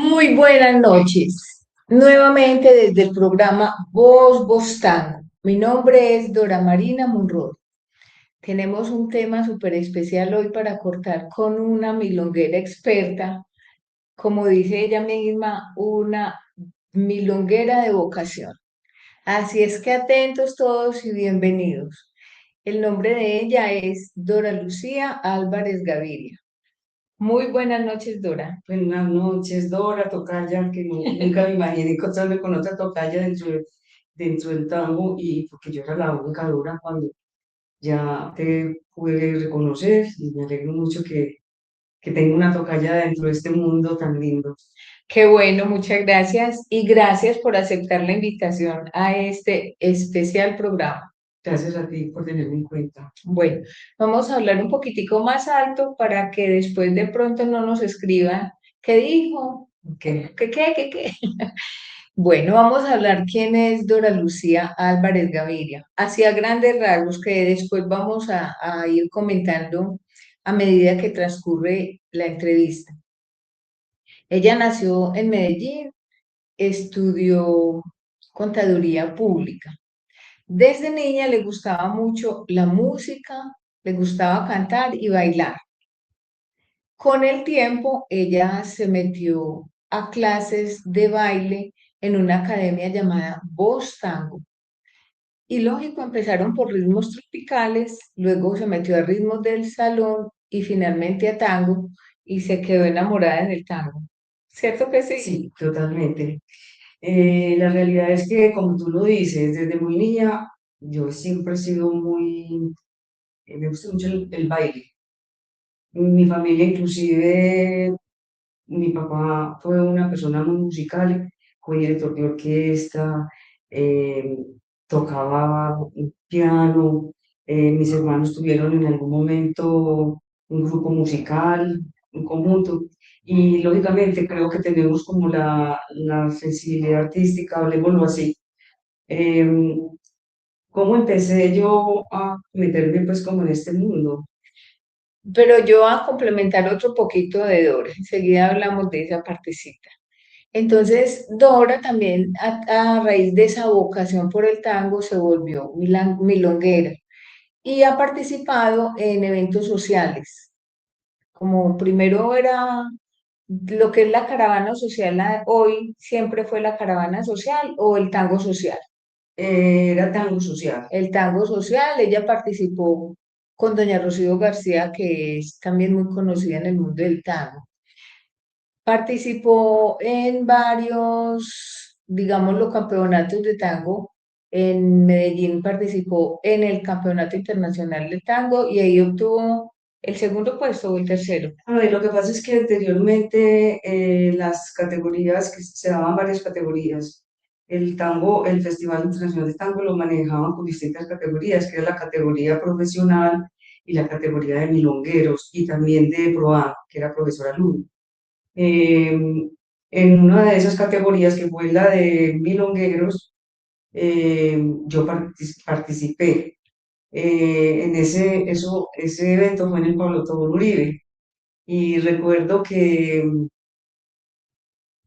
Muy buenas noches. Nuevamente desde el programa Voz Tango. Mi nombre es Dora Marina Monroy. Tenemos un tema súper especial hoy para cortar con una milonguera experta, como dice ella misma, una milonguera de vocación. Así es que atentos todos y bienvenidos. El nombre de ella es Dora Lucía Álvarez Gaviria. Muy buenas noches, Dora. Buenas noches, Dora, tocaya, que nunca me imaginé encontrarme con otra tocaya dentro del tango, y porque yo era la única Dora cuando ya te pude reconocer, y me alegro mucho que tenga una tocaya dentro de este mundo tan lindo. Qué bueno, muchas gracias y gracias por aceptar la invitación a este especial programa. Gracias a ti por tenerme en cuenta. Bueno, vamos a hablar un poquitico más alto para que después de pronto no nos escriban qué dijo, qué. Bueno, vamos a hablar quién es Dora Lucía Álvarez Gaviria, hacia grandes rasgos que después vamos a ir comentando a medida que transcurre la entrevista. Ella nació en Medellín, estudió contaduría pública. Desde niña le gustaba mucho la música, le gustaba cantar y bailar. Con el tiempo, ella se metió a clases de baile en una academia llamada Voz Tango. Y lógico, empezaron por ritmos tropicales, luego se metió a ritmos del salón y finalmente a tango y se quedó enamorada en el tango. ¿Cierto que sí? Sí, totalmente. La realidad es que, como tú lo dices, desde muy niña yo siempre he sido me gusta mucho el baile. Mi familia, inclusive, mi papá fue una persona muy musical, fue director de orquesta, eh, tocaba piano, mis hermanos tuvieron en algún momento un grupo musical, un conjunto, y lógicamente creo que tenemos como la sensibilidad artística, hablemoslo así. Em, ¿Cómo empecé yo a meterme pues como en este mundo? Pero yo a complementar otro poquito de Dora, enseguida hablamos de esa partecita. Entonces, Dora también, a raíz de esa vocación por el tango, se volvió milonguera y ha participado en eventos sociales. Como primero era lo que es la caravana social, hoy siempre fue la caravana social o el tango social. Era tango social. El tango social, ella participó con doña Rocío García, que es también muy conocida en el mundo del tango. Participó en varios, digamos, los campeonatos de tango. En Medellín participó en el Campeonato Internacional de Tango y ahí obtuvo el segundo puesto o el tercero. A ver, lo que pasa es que anteriormente las categorías, que se daban varias categorías, el tango, el Festival Internacional de Tango lo manejaban con distintas categorías, que era la categoría profesional y la categoría de milongueros, y también de ProA, que era profesor alumno. Eh, en una de esas categorías, que fue la de milongueros, yo participé. Ese evento fue en el Pablo Tobón Uribe, y recuerdo que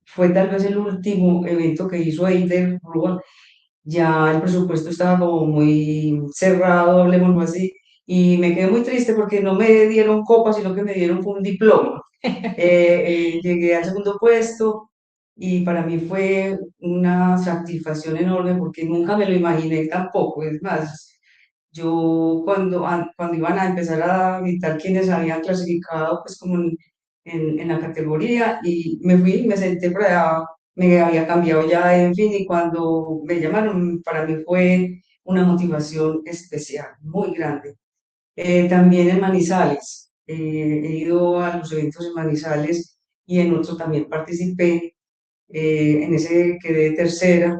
fue tal vez el último evento que hizo ahí de Rúa. Ya el presupuesto estaba como muy cerrado, hablemoslo así, y me quedé muy triste porque no me dieron copa, sino que me dieron fue un diploma. Llegué al segundo puesto, y para mí fue una satisfacción enorme porque nunca me lo imaginé tampoco. Es más, yo cuando iban a empezar a gritar quienes habían clasificado, pues como en la categoría, y me fui, me senté por allá, me había cambiado ya, en fin, y cuando me llamaron, para mí fue una motivación especial, muy grande. También en Manizales, he ido a los eventos en Manizales y en otro también participé, en ese quedé tercera.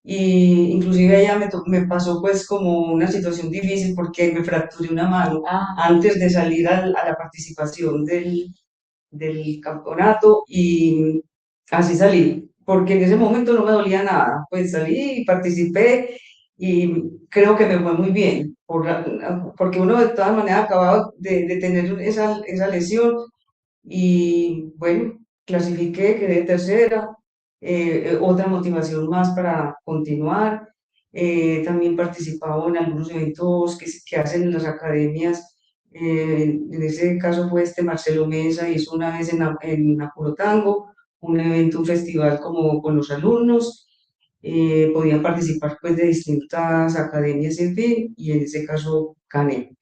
Y inclusive allá me pasó pues como una situación difícil porque me fracturé una mano Ah, antes de salir a la participación del campeonato y así salí, porque en ese momento no me dolía nada, pues salí y participé y creo que me fue muy bien, porque uno de todas maneras acababa de tener esa lesión y bueno, clasifiqué, quedé tercera, otra motivación más para continuar. También participaba en algunos eventos que hacen en las academias. En ese caso fue este Marcelo Mesa, hizo una vez en Apurotango, un evento, un festival como con los alumnos. Podían participar pues de distintas academias, en fin, y en ese caso gané.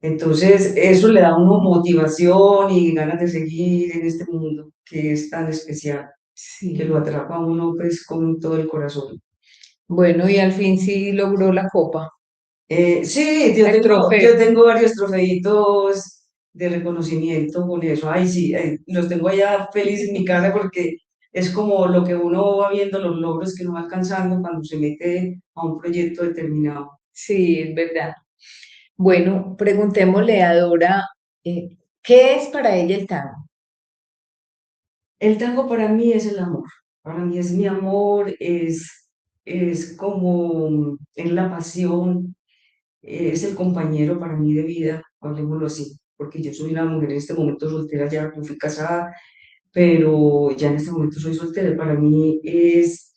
Entonces, eso le da a uno motivación y ganas de seguir en este mundo que es tan especial, que lo sí. atrapa a uno pues con todo el corazón. Bueno, y al fin sí logró la copa, Sí, el yo trofeo. tengo varios trofeitos de reconocimiento con eso. Ay, sí, los tengo allá feliz en mi casa porque es como lo que uno va viendo, los logros que uno va alcanzando cuando se mete a un proyecto determinado. Sí, es verdad. Bueno, preguntémosle a Dora, ¿qué es para ella el tango? El tango para mí es el amor, para mí es mi amor, es como, es la pasión, es el compañero para mí de vida, hablemoslo así, porque yo soy una mujer en este momento soltera, ya no fui casada, pero ya en este momento soy soltera, y para mí es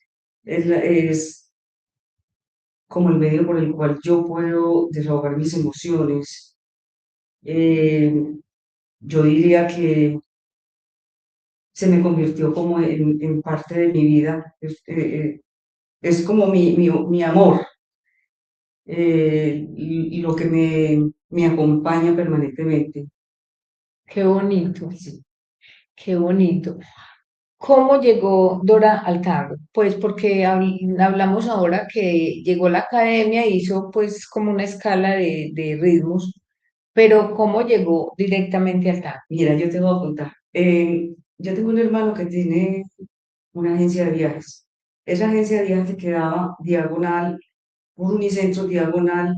como el medio por el cual yo puedo desahogar mis emociones. Eh, yo diría que se me convirtió como en parte de mi vida. Es como mi amor, y lo que me acompaña permanentemente. Qué bonito, Sí. qué bonito. ¿Cómo llegó Dora al tango? Pues porque hablamos ahora que llegó a la academia e hizo pues como una escala de ritmos, pero ¿cómo llegó directamente al tango? Mira, yo te voy a contar. Yo tengo un hermano que tiene una agencia de viajes. Esa agencia de viajes quedaba diagonal, por Unicentro, diagonal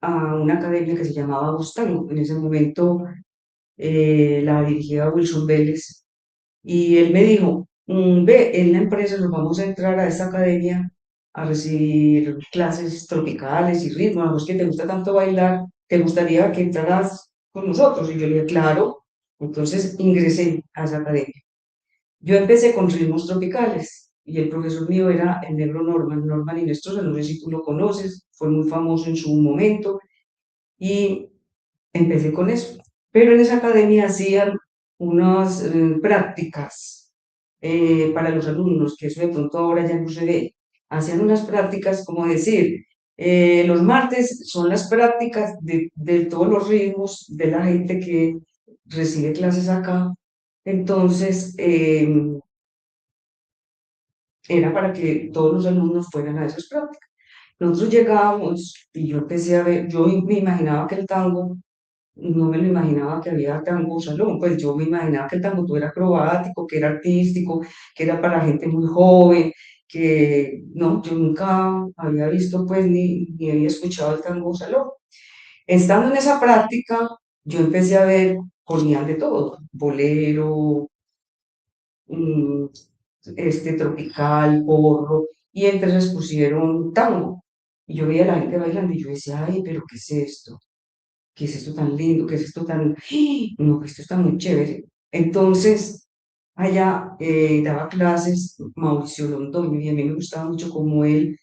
a una academia que se llamaba Bustango. En ese momento la dirigía Wilson Vélez. Y él me dijo, ve, en la empresa nos vamos a entrar a esta academia a recibir clases tropicales y ritmos. A vos que te gusta tanto bailar, ¿te gustaría que entraras con nosotros? Y yo le dije, claro. Entonces ingresé a esa academia. Yo empecé con ritmos tropicales y el profesor mío era el negro Norman Inestrosa, no sé si tú lo conoces, fue muy famoso en su momento y empecé con eso. Pero en esa academia hacían unas prácticas para los alumnos, que eso de pronto ahora ya no se ve. Hacían unas prácticas, como decir, los martes son las prácticas de todos los ritmos de la gente que recibe clases acá. Entonces, era para que todos los alumnos fueran a esas prácticas. Nosotros llegábamos y yo empecé a ver, yo me imaginaba que el tango, no me lo imaginaba que había tango salón, pues yo me imaginaba que el tango todo era acrobático, que era artístico, que era para gente muy joven, que no, yo nunca había visto pues ni había escuchado el tango salón. Estando en esa práctica, yo empecé a ver, ponían de todo, bolero, mm, tropical, porro, y entonces pusieron tango. Y yo veía a la gente bailando y yo decía, ay, pero ¿qué es esto? ¿Qué es esto tan lindo? ¿Qué es esto tan... ¡ay! No, esto está muy chévere. Entonces, allá daba clases Mauricio Londoño y a mí me gustaba mucho cómo él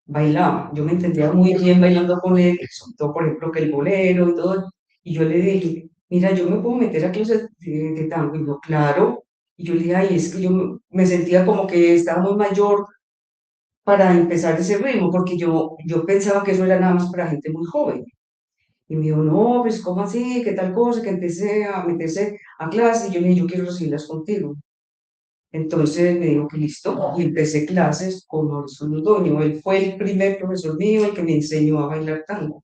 bailaba. Yo me entendía muy bien bailando con él, sobre todo, por ejemplo, que el bolero y todo. Y yo le dije, mira, yo me puedo meter a clases de tango. Y yo, claro. Y yo le dije, ay, es que yo me sentía como que estaba muy mayor para empezar ese ritmo, porque yo pensaba que eso era nada más para gente muy joven. Y me dijo, no, pues, ¿cómo así? ¿Qué tal cosa? Que empecé a meterse a clase. Y yo le dije, yo quiero recibirlas contigo. Entonces me dijo que listo, y empecé clases con Mauricio Londoño. Él fue el primer profesor mío, el que me enseñó a bailar tango.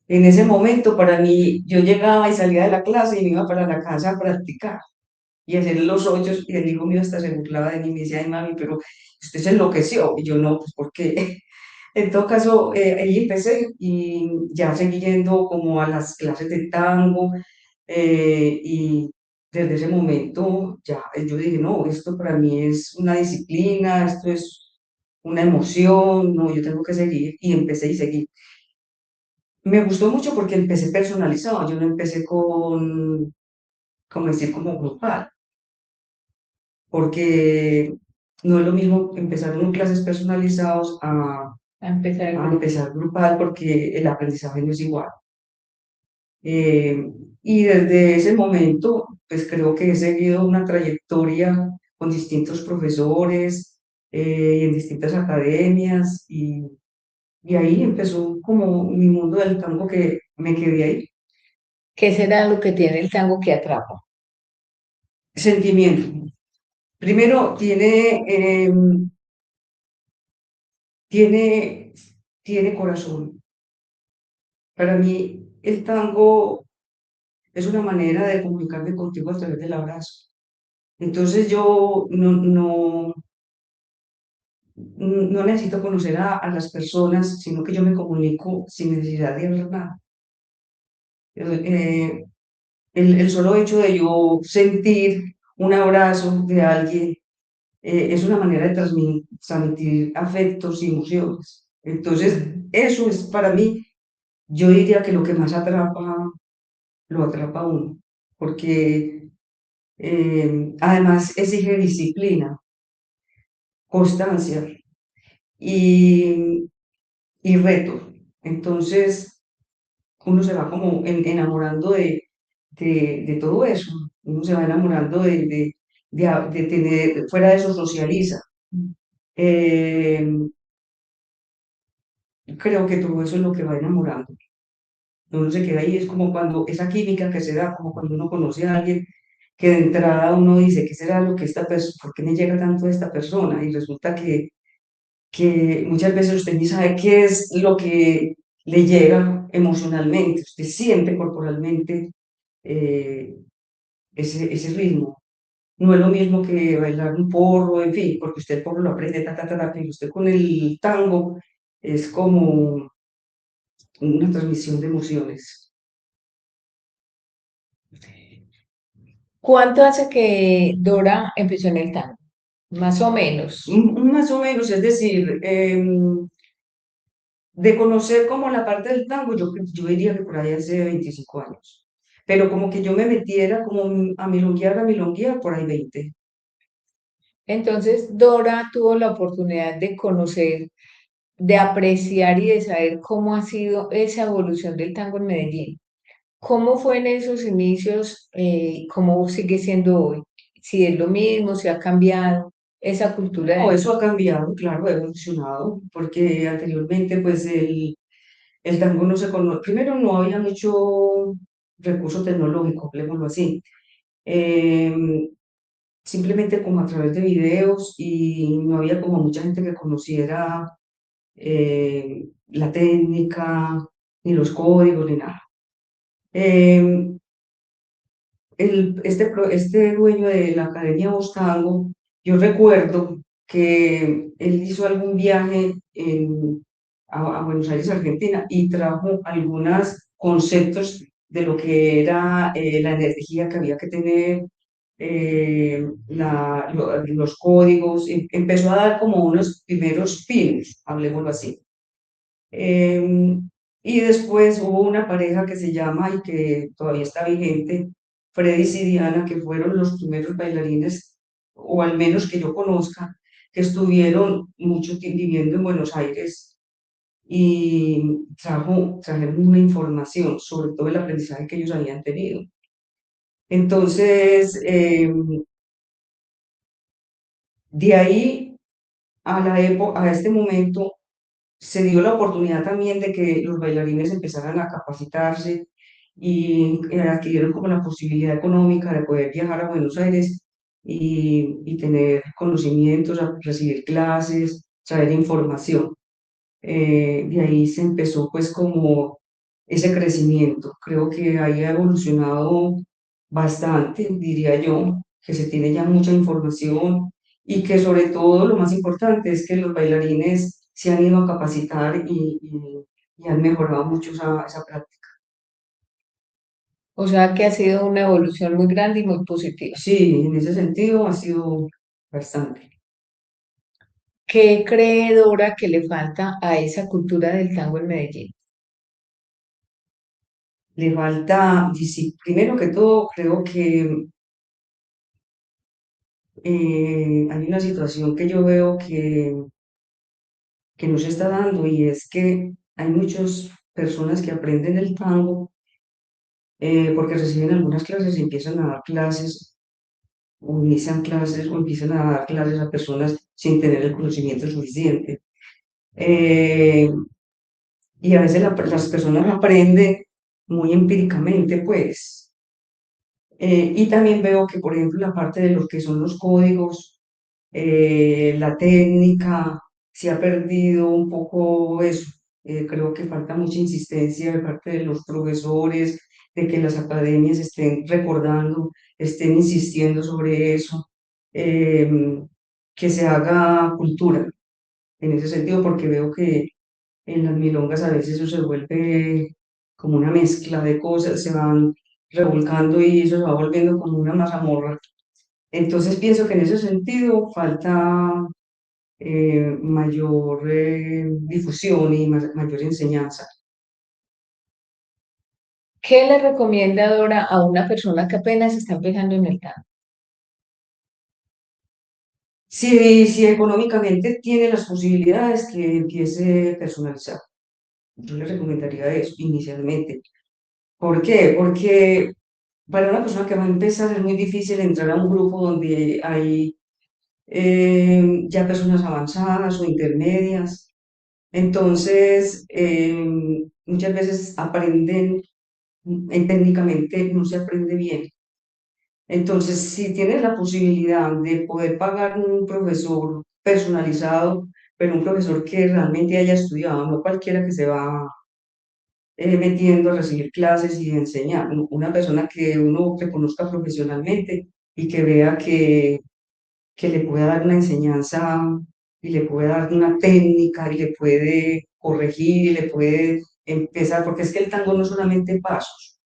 En ese momento, para mí, yo llegaba y salía de la clase y me iba para la casa a practicar y hacer los ochos, y el hijo mío hasta se burlaba de mí, me decía, ay mami, pero usted se enloqueció, y yo no, pues porque en todo caso, ahí empecé y ya seguí yendo como a las clases de tango, y desde ese momento ya yo dije, no, esto para mí es una disciplina, esto es una emoción, no, yo tengo que seguir, y empecé y seguí. Me gustó mucho porque empecé personalizado, yo no empecé con, como decir, como grupal, porque no es lo mismo empezar con clases personalizados A empezar el a grupo. empezar grupal porque el aprendizaje no es igual. Eh, y desde ese momento, pues creo que he seguido una trayectoria con distintos profesores, y en distintas academias, y ahí empezó como mi mundo del tango, que me quedé ahí. ¿Qué será lo que tiene el tango que atrapa? Sentimiento. Primero, tiene, tiene corazón. Para mí, el tango es una manera de comunicarme contigo a través del abrazo. Entonces yo no necesito conocer a las personas, sino que yo me comunico sin necesidad de hablar nada. Eh, el solo hecho de yo sentir un abrazo de alguien, es una manera de transmitir afectos y emociones. Entonces, eso es para mí, yo diría que lo que más atrapa, lo atrapa a uno, porque además exige disciplina, constancia y, y reto. Entonces, uno se va como enamorando de todo eso, uno se va enamorando de tener, fuera de eso socializa. Eh, Creo que todo eso es lo que va enamorando. Uno se queda ahí, es como cuando esa química que se da, como cuando uno conoce a alguien que de entrada uno dice, ¿qué será lo que esta persona, por qué me llega tanto esta persona? Y resulta que muchas veces usted ni sabe qué es lo que le llega emocionalmente, usted siente corporalmente, eh, ese ritmo. No es lo mismo que bailar un porro, en fin, porque usted el porro lo aprende, ta, ta, ta, ta, pero usted con el tango es como una transmisión de emociones. ¿Cuánto hace que Dora empezó en el tango? Más o menos. Más o menos, es decir, de conocer como la parte del tango, yo diría que por ahí hace 25 años. Pero como que yo me metiera como a milonguear, por ahí 20. Entonces, Dora tuvo la oportunidad de conocer, de apreciar y de saber cómo ha sido esa evolución del tango en Medellín. ¿Cómo fue en esos inicios? ¿Cómo sigue siendo hoy? Si es lo mismo, si ha cambiado esa cultura No, del eso ha cambiado, claro, ha evolucionado, porque anteriormente pues el tango no se conoce, primero no había mucho recurso tecnológico, hablemoslo así. Em, Simplemente como a través de videos, y no había como mucha gente que conociera, la técnica, ni los códigos, ni nada. Em, este dueño de la Academia Bostango, yo recuerdo que él hizo algún viaje a Buenos Aires, Argentina, y trajo algunos conceptos de lo que era, la energía que había que tener, los códigos, empezó a dar como unos primeros pines, hablemoslo así. Em, y después hubo una pareja que se llama, y que todavía está vigente, Freddy y Diana, que fueron los primeros bailarines, o al menos que yo conozca, que estuvieron mucho tiempo viviendo en Buenos Aires, y trajeron una información sobre todo el aprendizaje que ellos habían tenido. Entonces, de ahí a este momento, se dio la oportunidad también de que los bailarines empezaran a capacitarse, y adquirieron como la posibilidad económica de poder viajar a Buenos Aires y tener conocimientos, a recibir clases, saber información. De ahí se empezó pues como ese crecimiento. Creo que ahí ha evolucionado bastante, diría yo, que se tiene ya mucha información y que sobre todo lo más importante es que los bailarines se han ido a capacitar y han mejorado mucho esa práctica. O sea que ha sido una evolución muy grande y muy positiva. Sí, en ese sentido ha sido bastante. ¿Qué cree Dora que le falta a esa cultura del tango en Medellín? Le falta, primero que todo, creo que hay una situación que yo veo que no se está dando y es que hay muchas personas que aprenden el tango porque reciben algunas clases y empiezan a dar clases o inician clases o empiezan a dar clases a personas sin tener el conocimiento suficiente. Eh, y a veces las personas aprenden muy empíricamente, pues. Y también veo que, por ejemplo, la parte de lo que son los códigos, la técnica, se ha perdido un poco eso. Creo que falta mucha insistencia de parte de los profesores, de que las academias estén recordando, estén insistiendo sobre eso, eh, que se haga cultura en ese sentido, porque veo que en las milongas a veces eso se vuelve como una mezcla de cosas, se van revolcando y eso se va volviendo como una mazamorra. Entonces pienso que en ese sentido falta mayor difusión y mayor enseñanza. ¿Qué le recomienda Dora a una persona que apenas está empezando en el tango? Si económicamente tiene las posibilidades, que empiece personalizado. Yo le recomendaría eso inicialmente. ¿Por qué? Porque para una persona que va a empezar es muy difícil entrar a un grupo donde hay ya personas avanzadas o intermedias. Entonces, muchas veces aprenden, técnicamente no se aprende bien. Entonces, si tienes la posibilidad de poder pagar un profesor personalizado, pero un profesor que realmente haya estudiado, no cualquiera que se va metiendo a recibir clases y enseñar, no, una persona que uno reconozca profesionalmente y que vea que le puede dar una enseñanza y le puede dar una técnica y le puede corregir y le puede empezar, porque es que el tango no es solamente pasos,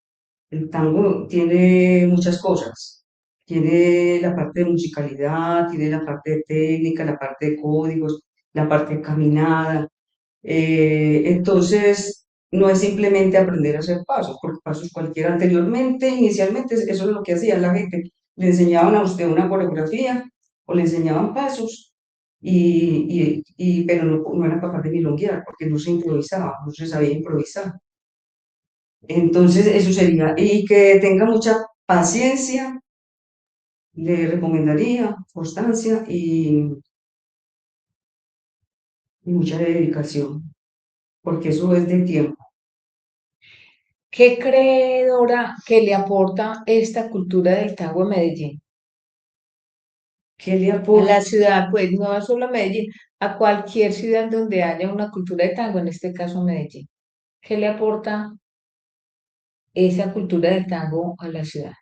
el tango tiene muchas cosas. Tiene la parte de musicalidad, tiene la parte de técnica, la parte de códigos, la parte de caminada. Entonces, no es simplemente aprender a hacer pasos, porque pasos cualquiera anteriormente, inicialmente, eso es lo que hacía la gente. Le enseñaban a usted una coreografía o le enseñaban pasos, pero no era capaz de milonguear, porque no se improvisaba, no se sabía improvisar. Entonces, eso sería, y que tenga mucha paciencia, le recomendaría, constancia y mucha dedicación, porque eso es de tiempo. ¿Qué cree Dora que le aporta esta cultura del tango en Medellín? ¿Qué le A la aporta? ciudad, pues no solo a Medellín, a cualquier ciudad donde haya una cultura de tango, en este caso Medellín. ¿Qué le aporta esa cultura del tango a la ciudad?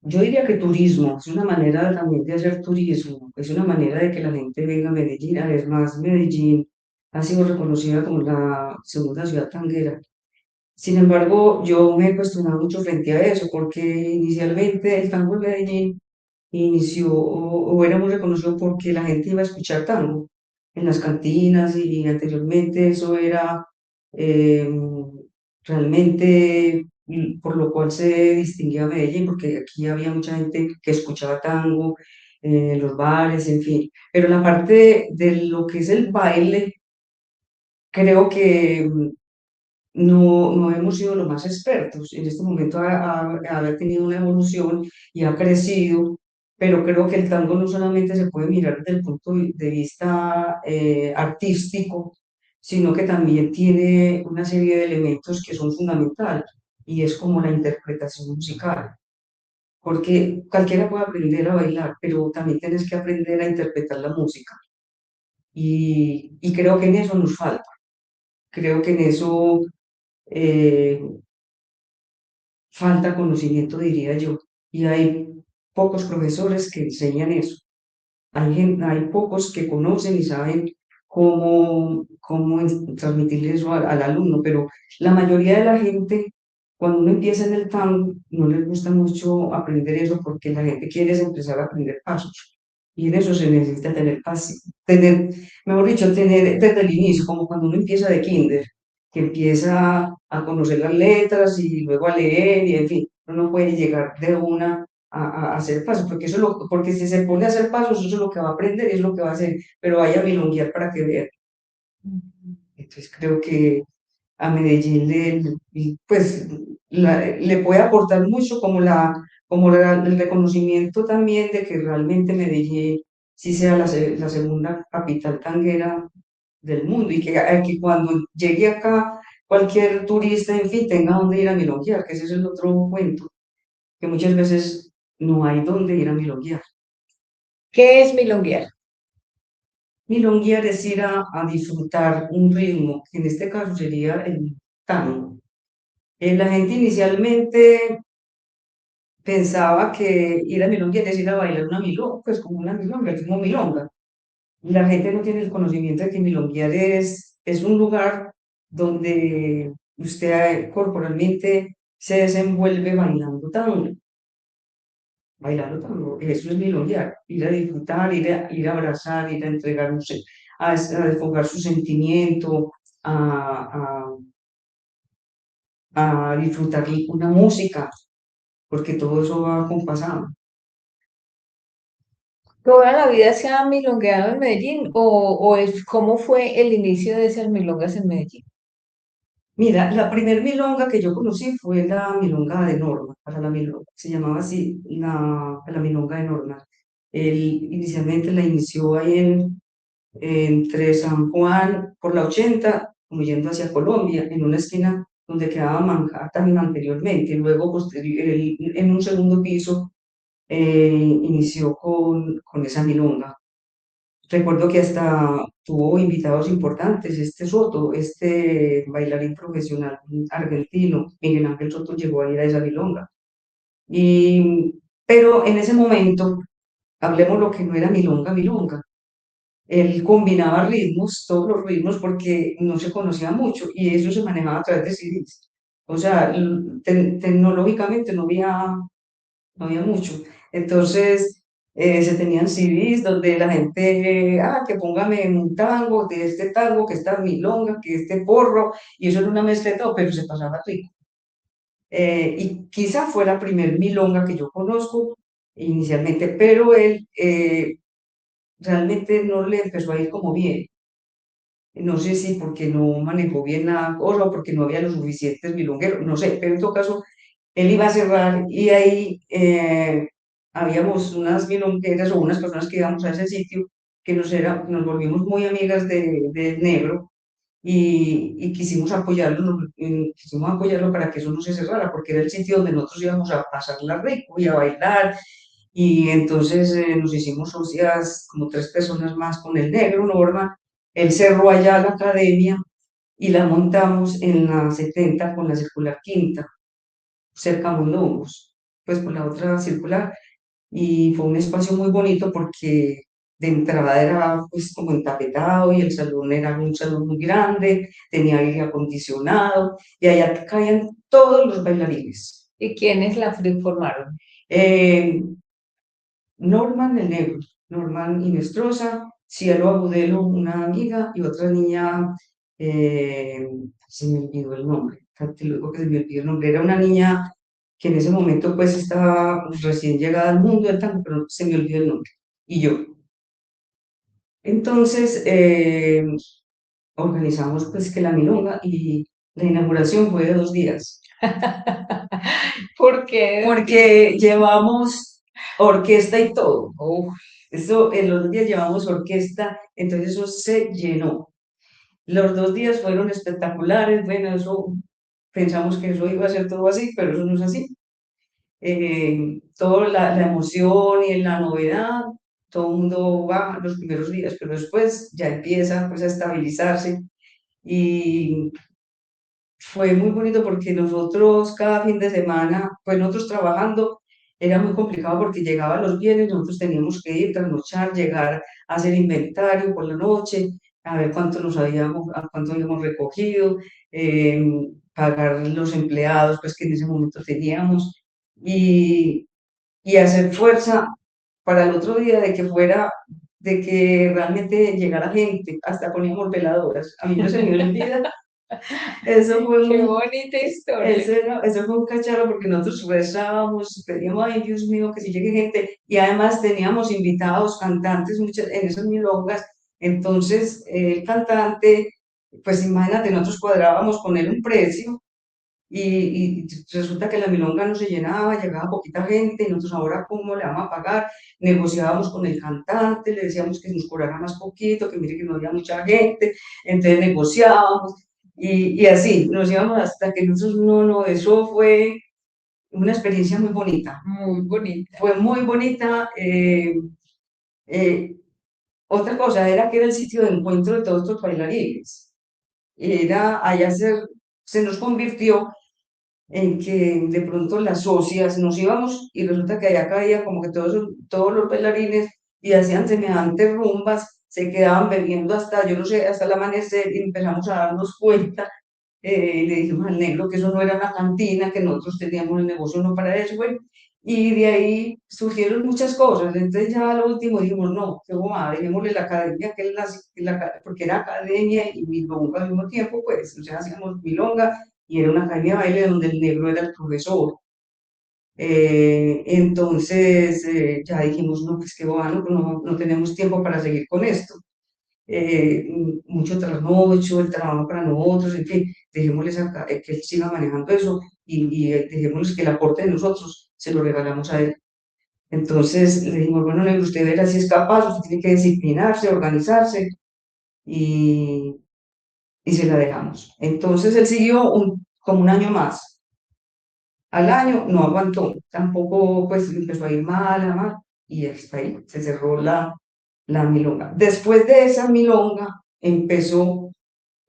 Yo diría que turismo, es una manera también de hacer turismo, es una manera de que la gente venga a Medellín. Además, Medellín ha sido reconocida como la segunda ciudad tanguera. Sin embargo, yo me he cuestionado mucho frente a eso, porque inicialmente el tango en Medellín inició o era muy reconocido porque la gente iba a escuchar tango en las cantinas y anteriormente eso era eh, realmente por lo cual se distinguía Medellín, porque aquí había mucha gente que escuchaba tango en los bares, en fin. Pero la parte de lo que es el baile, creo que no hemos sido los más expertos. En este momento ha tenido una evolución y ha crecido, pero creo que el tango no solamente se puede mirar desde el punto de vista artístico, sino que también tiene una serie de elementos que son fundamentales, y es como la interpretación musical. Porque cualquiera puede aprender a bailar, pero también tienes que aprender a interpretar la música. Y creo que en eso nos falta. Creo que en eso eh, falta conocimiento, diría yo, y hay pocos profesores que enseñan eso. Hay pocos que conocen y saben cómo transmitirle eso al alumno, pero la mayoría de la gente, cuando uno empieza en el tango, no les gusta mucho aprender eso porque la gente quiere es empezar a aprender pasos. Y en eso se necesita tener mejor dicho, tener desde el inicio, como cuando uno empieza de kinder, que empieza a conocer las letras y luego a leer, y en fin, uno no puede llegar de una a hacer pasos, porque si se pone a hacer pasos, eso es lo que va a aprender y es lo que va a hacer, pero vaya a milonguear para que vea. Entonces creo que a Medellín pues, le puede aportar mucho el reconocimiento también de que realmente Medellín sí sea la segunda capital tanguera del mundo y que cuando llegue acá cualquier turista, en fin, tenga dónde ir a milonguear, que ese es el otro cuento, que muchas veces no hay dónde ir a milonguear. ¿Qué es milonguear? Milonguear es ir a disfrutar un ritmo, que en este caso sería el tango. La gente inicialmente pensaba que ir a milonguear es ir a bailar una milonga, pues como una milonga, el ritmo milonga. La gente no tiene el conocimiento de que milonguear es un lugar donde usted corporalmente se desenvuelve bailando tango. Eso es milonguear, ir a disfrutar, ir a abrazar, ir a entregarse, a desfogar su sentimiento, a, a disfrutar una música, porque todo eso va acompasado. ¿Toda la vida se ha milongueado en Medellín cómo fue el inicio de esas milongas en Medellín? Mira, la primer milonga que yo conocí fue la milonga de Norma, para la milonga, se llamaba así, la milonga de Norma. Él inicialmente la inició ahí entre San Juan por la 80, como yendo hacia Colombia, en una esquina donde quedaba Manhattan anteriormente. Luego, en un segundo piso, inició con esa milonga. Recuerdo que hasta tuvo invitados importantes, este Soto, este bailarín profesional argentino, Miguel Ángel Soto llegó a ir a esa milonga. Pero en ese momento, hablemos lo que no era milonga, milonga. Él combinaba ritmos, todos los ritmos, porque no se conocía mucho y eso se manejaba a través de CDs. O sea, tecnológicamente no había mucho. Entonces, se tenían CDs donde la gente, que póngame un tango, de este tango, que esta milonga, que este porro, y eso era una mezcla de todo, pero se pasaba rico. Y quizá fue la primer milonga que yo conozco inicialmente, pero él realmente no le empezó a ir como bien. No sé si porque no manejó bien la cosa o porque no había los suficientes milongueros, no sé, pero en todo caso él iba a cerrar y ahí habíamos unas milongueras o unas personas que íbamos a ese sitio que nos volvimos muy amigas del negro y quisimos apoyarlo para que eso no se cerrara, porque era el sitio donde nosotros íbamos a pasarla rico y a bailar. Y entonces nos hicimos socias como tres personas más con el negro, Norma. Él cerró allá la academia y la montamos en la 70 con la circular quinta, cerca a Mondongos, pues por la otra circular. Y fue un espacio muy bonito porque de entrada era pues como entapetado y el salón era un salón muy grande, tenía aire acondicionado y allá caían todos los bailarines. ¿Y quiénes la formaron? Eh, Norman el negro, Norman Inestrosa, Cielo Agudelo, una amiga y otra niña, se me olvidó el nombre, te lo digo que se me olvidó el nombre, era una niña que en ese momento pues estaba recién llegada al mundo del tango, pero se me olvidó el nombre, y yo. Entonces organizamos pues que la milonga y la inauguración fue de 2 días, ¿Por qué? porque llevamos orquesta y todo. Eso, en los 2 días llevamos orquesta, entonces eso se llenó. Los 2 días fueron espectaculares, bueno, eso pensamos que eso iba a ser todo así, pero eso no es así. Toda la emoción y la novedad, todo el mundo va los primeros días, pero después ya empieza pues a estabilizarse Y fue muy bonito porque nosotros cada fin de semana, pues nosotros trabajando, era muy complicado porque llegaban los viernes, nosotros teníamos que ir, trasnochar, llegar a hacer inventario por la noche, a ver cuánto nos habíamos, a cuánto habíamos recogido, eh, pagar los empleados pues que en ese momento teníamos y, y hacer fuerza para el otro día de que fuera, de que realmente llegara gente, hasta poníamos veladoras. A mí no se me olvida, eso fue Qué un, bonita historia. eso fue un cacharro porque nosotros rezábamos, pedíamos, ay Dios mío, que si llegue gente, y además teníamos invitados, cantantes, muchas, en esas milongas, entonces el cantante, pues imagínate, nosotros cuadrábamos con él un precio, y resulta que la milonga no se llenaba, llegaba poquita gente, y nosotros ahora cómo le vamos a pagar, negociábamos con el cantante, le decíamos que nos cobrara más poquito, que mire que no había mucha gente, entonces negociábamos, y así, nos íbamos hasta que nosotros, no, eso fue una experiencia muy bonita, Muy bonita. fue muy bonita. Eh, Otra cosa era que era el sitio de encuentro de todos estos bailarines, allá se nos convirtió en que de pronto las socias nos íbamos y resulta que allá caía como que todos los bailarines y hacían semejantes rumbas, se quedaban bebiendo hasta, yo no sé, hasta el amanecer y empezamos a darnos cuenta. Le dijimos al negro que eso no era una cantina, que nosotros teníamos el negocio no para eso, bueno, y de ahí surgieron muchas cosas. Entonces ya a lo último dijimos, no, qué bobada, dejémosle la academia, que es porque era academia y milonga al mismo tiempo, pues, o sea, hacíamos milonga y era una academia de baile donde el negro era el profesor. Entonces ya dijimos, no, pues qué bobano, no tenemos tiempo para seguir con esto. Mucho trasnocho, el trabajo para nosotros, en fin, dejémosles que él siga manejando eso y dejémosles que el aporte de nosotros se lo regalamos a él. Entonces le dijimos, bueno, negro, usted verá si es capaz, usted tiene que disciplinarse, organizarse y, y se la dejamos. Entonces él siguió como un año más. Al año no aguantó, tampoco pues empezó a ir mal, y hasta ahí se cerró la milonga. Después de esa milonga empezó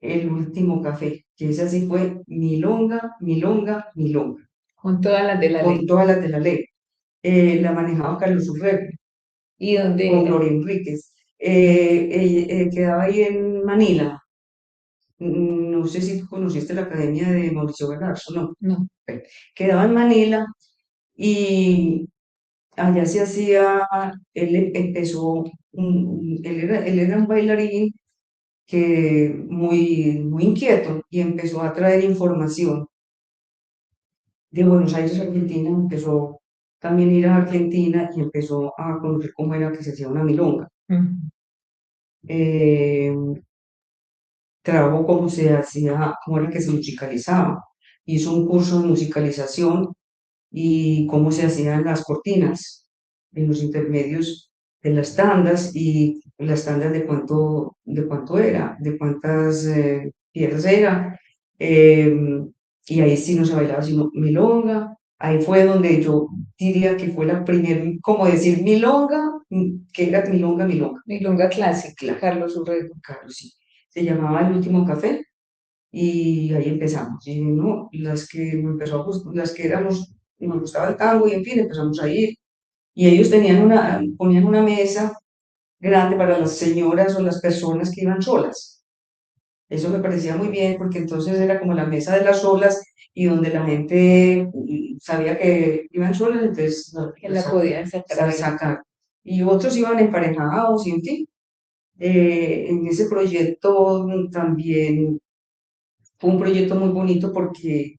el último café, que esa sí fue milonga, milonga, milonga, Con todas las de la con ley. todas las de la ley. La manejaba Carlos Urrego ¿Y dónde con era? Gloria Enríquez. Quedaba ahí en Manila. No sé si tú conociste la academia de Mauricio Galarzo, no. No. Bueno, quedaba en Manila y allá se hacía, él empezó, él era un bailarín que muy inquieto y empezó a traer información de Buenos Aires a Argentina, empezó también a ir a Argentina y empezó a conocer cómo era que se hacía una milonga. Mm. Eh, Trabajó cómo se hacía, cómo era que se musicalizaba. Hizo un curso de musicalización y cómo se hacían las cortinas en los intermedios de las tandas y las tandas de cuánto era, de cuántas piezas era. eh, y ahí sí no se bailaba sino milonga. Ahí fue donde yo diría que fue la primera, como decir milonga, que era milonga, milonga. Milonga clásica, Claro, Carlos Urrego. claro, sí. Se llamaba El Último Café y ahí empezamos. Y no, las que me empezó las que éramos, nos gustaba el tango y en fin, empezamos a ir. Y ellos ponían una mesa grande para las señoras o las personas que iban solas. Eso me parecía muy bien porque entonces era como la mesa de las solas y donde la gente sabía que iban solas, entonces Que la podían sacar a bailar. sacar. Y otros iban emparejados y en fin. En ese proyecto también fue un proyecto muy bonito porque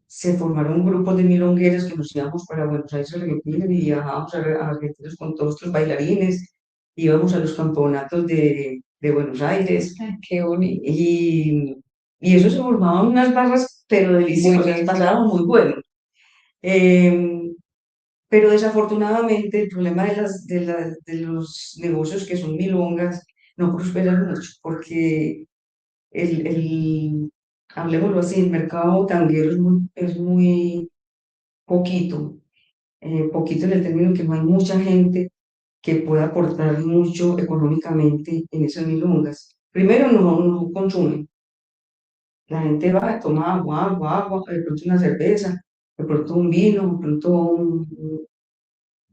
se formaron grupos de milongueros que nos íbamos para Buenos Aires, Argentina, y viajábamos a Argentina con todos estos bailarines, íbamos a los campeonatos de Buenos Aires, Ay, qué bonito. y eso se formaban unas barras, pero deliciosas, Buenísimo. pasábamos muy bueno. Eh, pero desafortunadamente el problema de los negocios que son milongas no prosperan mucho, porque el, hablemoslo así, el mercado tanguero es muy poquito, poquito en el término que no hay mucha gente que pueda aportar mucho económicamente en esas milongas. primero no consumen. La gente va, toma agua, de pronto una cerveza, de pronto un vino, de pronto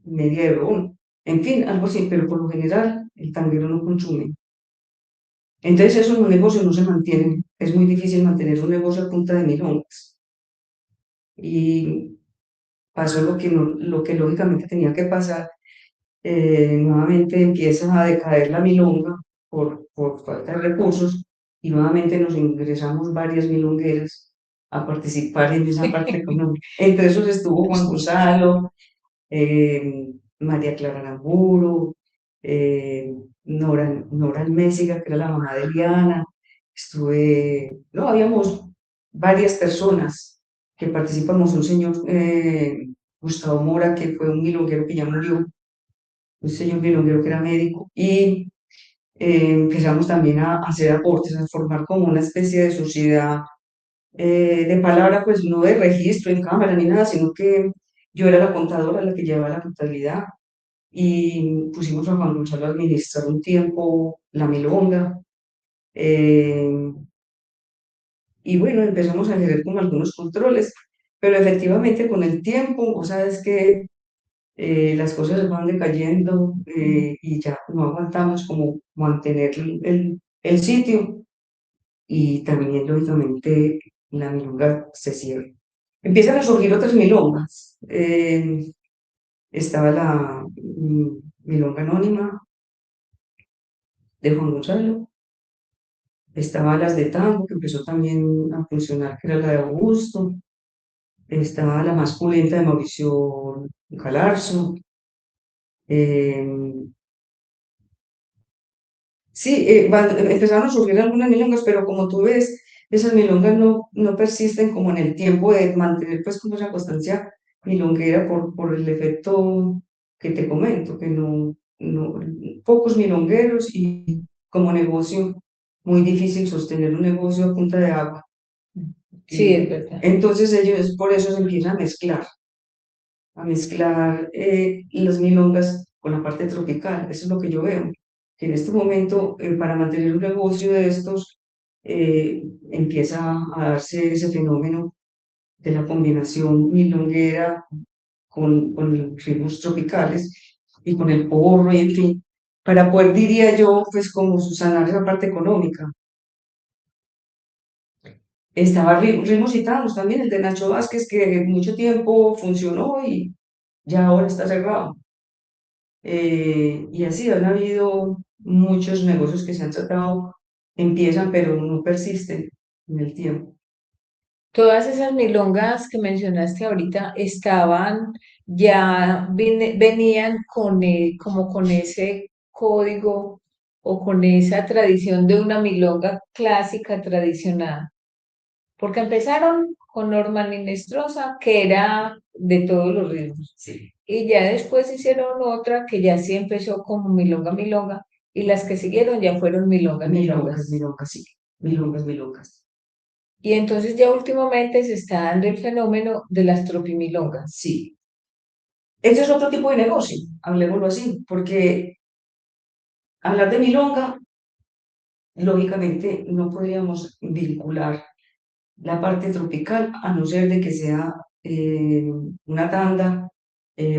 media de ron, en fin, algo así, pero por lo general el tanguero no consume. Entonces eso en un negocio no se mantiene, es muy difícil mantener un negocio a punta de milongas. Y pasó lo que, lo que lógicamente tenía que pasar, nuevamente empieza a decaer la milonga por falta de recursos y nuevamente nos ingresamos varias milongueras a participar en esa parte económica. Entre esos estuvo Juan Gonzalo, María Clara Aramburu, Nora Almésiga, que era la mamá de Eliana, no, habíamos varias personas que participamos, un señor, Gustavo Mora, que fue un milonguero que ya murió, un señor milonguero que era médico, y empezamos también a hacer aportes, a formar como una especie de sociedad, de palabra, pues no de registro en cámara ni nada, sino que yo era la contadora, la que llevaba la contabilidad, y pusimos a Juan Gonzalo a administrar un tiempo la milonga, eh, y bueno, empezamos a ejercer como algunos controles, pero efectivamente con el tiempo, o sabes que las cosas van decayendo, y ya no aguantamos como mantener el sitio, y también lógicamente la milonga se cierra. Empiezan a surgir otras milongas. Estaba la milonga anónima de Juan Gonzalo, estaba las de tango, que empezó también a funcionar, que era la de Augusto, estaba la más pulenta de Mauricio Galarzo. eh, sí, empezaron a surgir algunas milongas, pero como tú ves, esas milongas no persisten como en el tiempo de mantener pues como esa constancia milonguera por el efecto que te comento, que pocos milongueros y como negocio, muy difícil sostener un negocio a punta de agua. Sí, es Y verdad. entonces ellos por eso se empiezan a mezclar las milongas con la parte tropical. Eso es lo que yo veo, que en este momento, para mantener un negocio de estos, empieza a darse ese fenómeno de la combinación milonguera con ritmos tropicales y con el porro y en fin, para poder, diría yo, pues como subsanar esa parte económica. Estaba Ritmos Gitanos también, el de Nacho Vázquez, que mucho tiempo funcionó y ya ahora está cerrado. Y así han habido muchos negocios que se han tratado, empiezan pero no persisten en el tiempo. Todas esas milongas que mencionaste ahorita estaban, ya venían con, como con ese código o con esa tradición de una milonga clásica tradicional, porque empezaron con Norma Minestrosa, que era de todos los ritmos, Sí, y ya después hicieron otra que ya sí empezó como milonga, milonga, y las que siguieron ya fueron milongas, milongas, milongas. milongas, sí, milongas, milongas. Y entonces ya últimamente se está dando el fenómeno de las tropimilongas. Sí, ese es otro tipo de negocio, hablemoslo así, porque hablar de milonga, lógicamente no podríamos vincular la parte tropical, a no ser de que sea una tanda,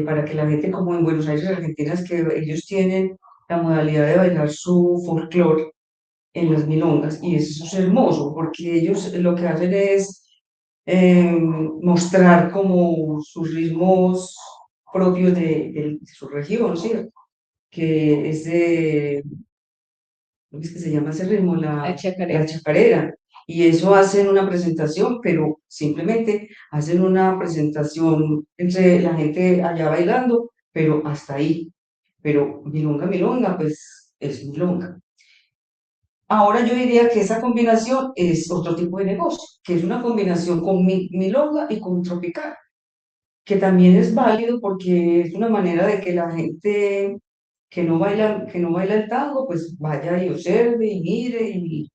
para que la gente, como en Buenos Aires, Argentina, es que ellos tienen la modalidad de bailar su folclore en las milongas, y eso es hermoso, porque ellos lo que hacen es mostrar como sus ritmos propios de su región, ¿cierto? Que es de, ¿cómo es que se llama ese ritmo? La La chacarera. chacarera. Y eso hacen una presentación, pero simplemente hacen una presentación entre la gente allá bailando, pero hasta ahí. Pero milonga, milonga, pues es milonga. Ahora yo diría que esa combinación es otro tipo de negocio, que es una combinación con milonga y con tropical, que también es válido porque es una manera de que la gente que no baila el tango, pues vaya y observe y mire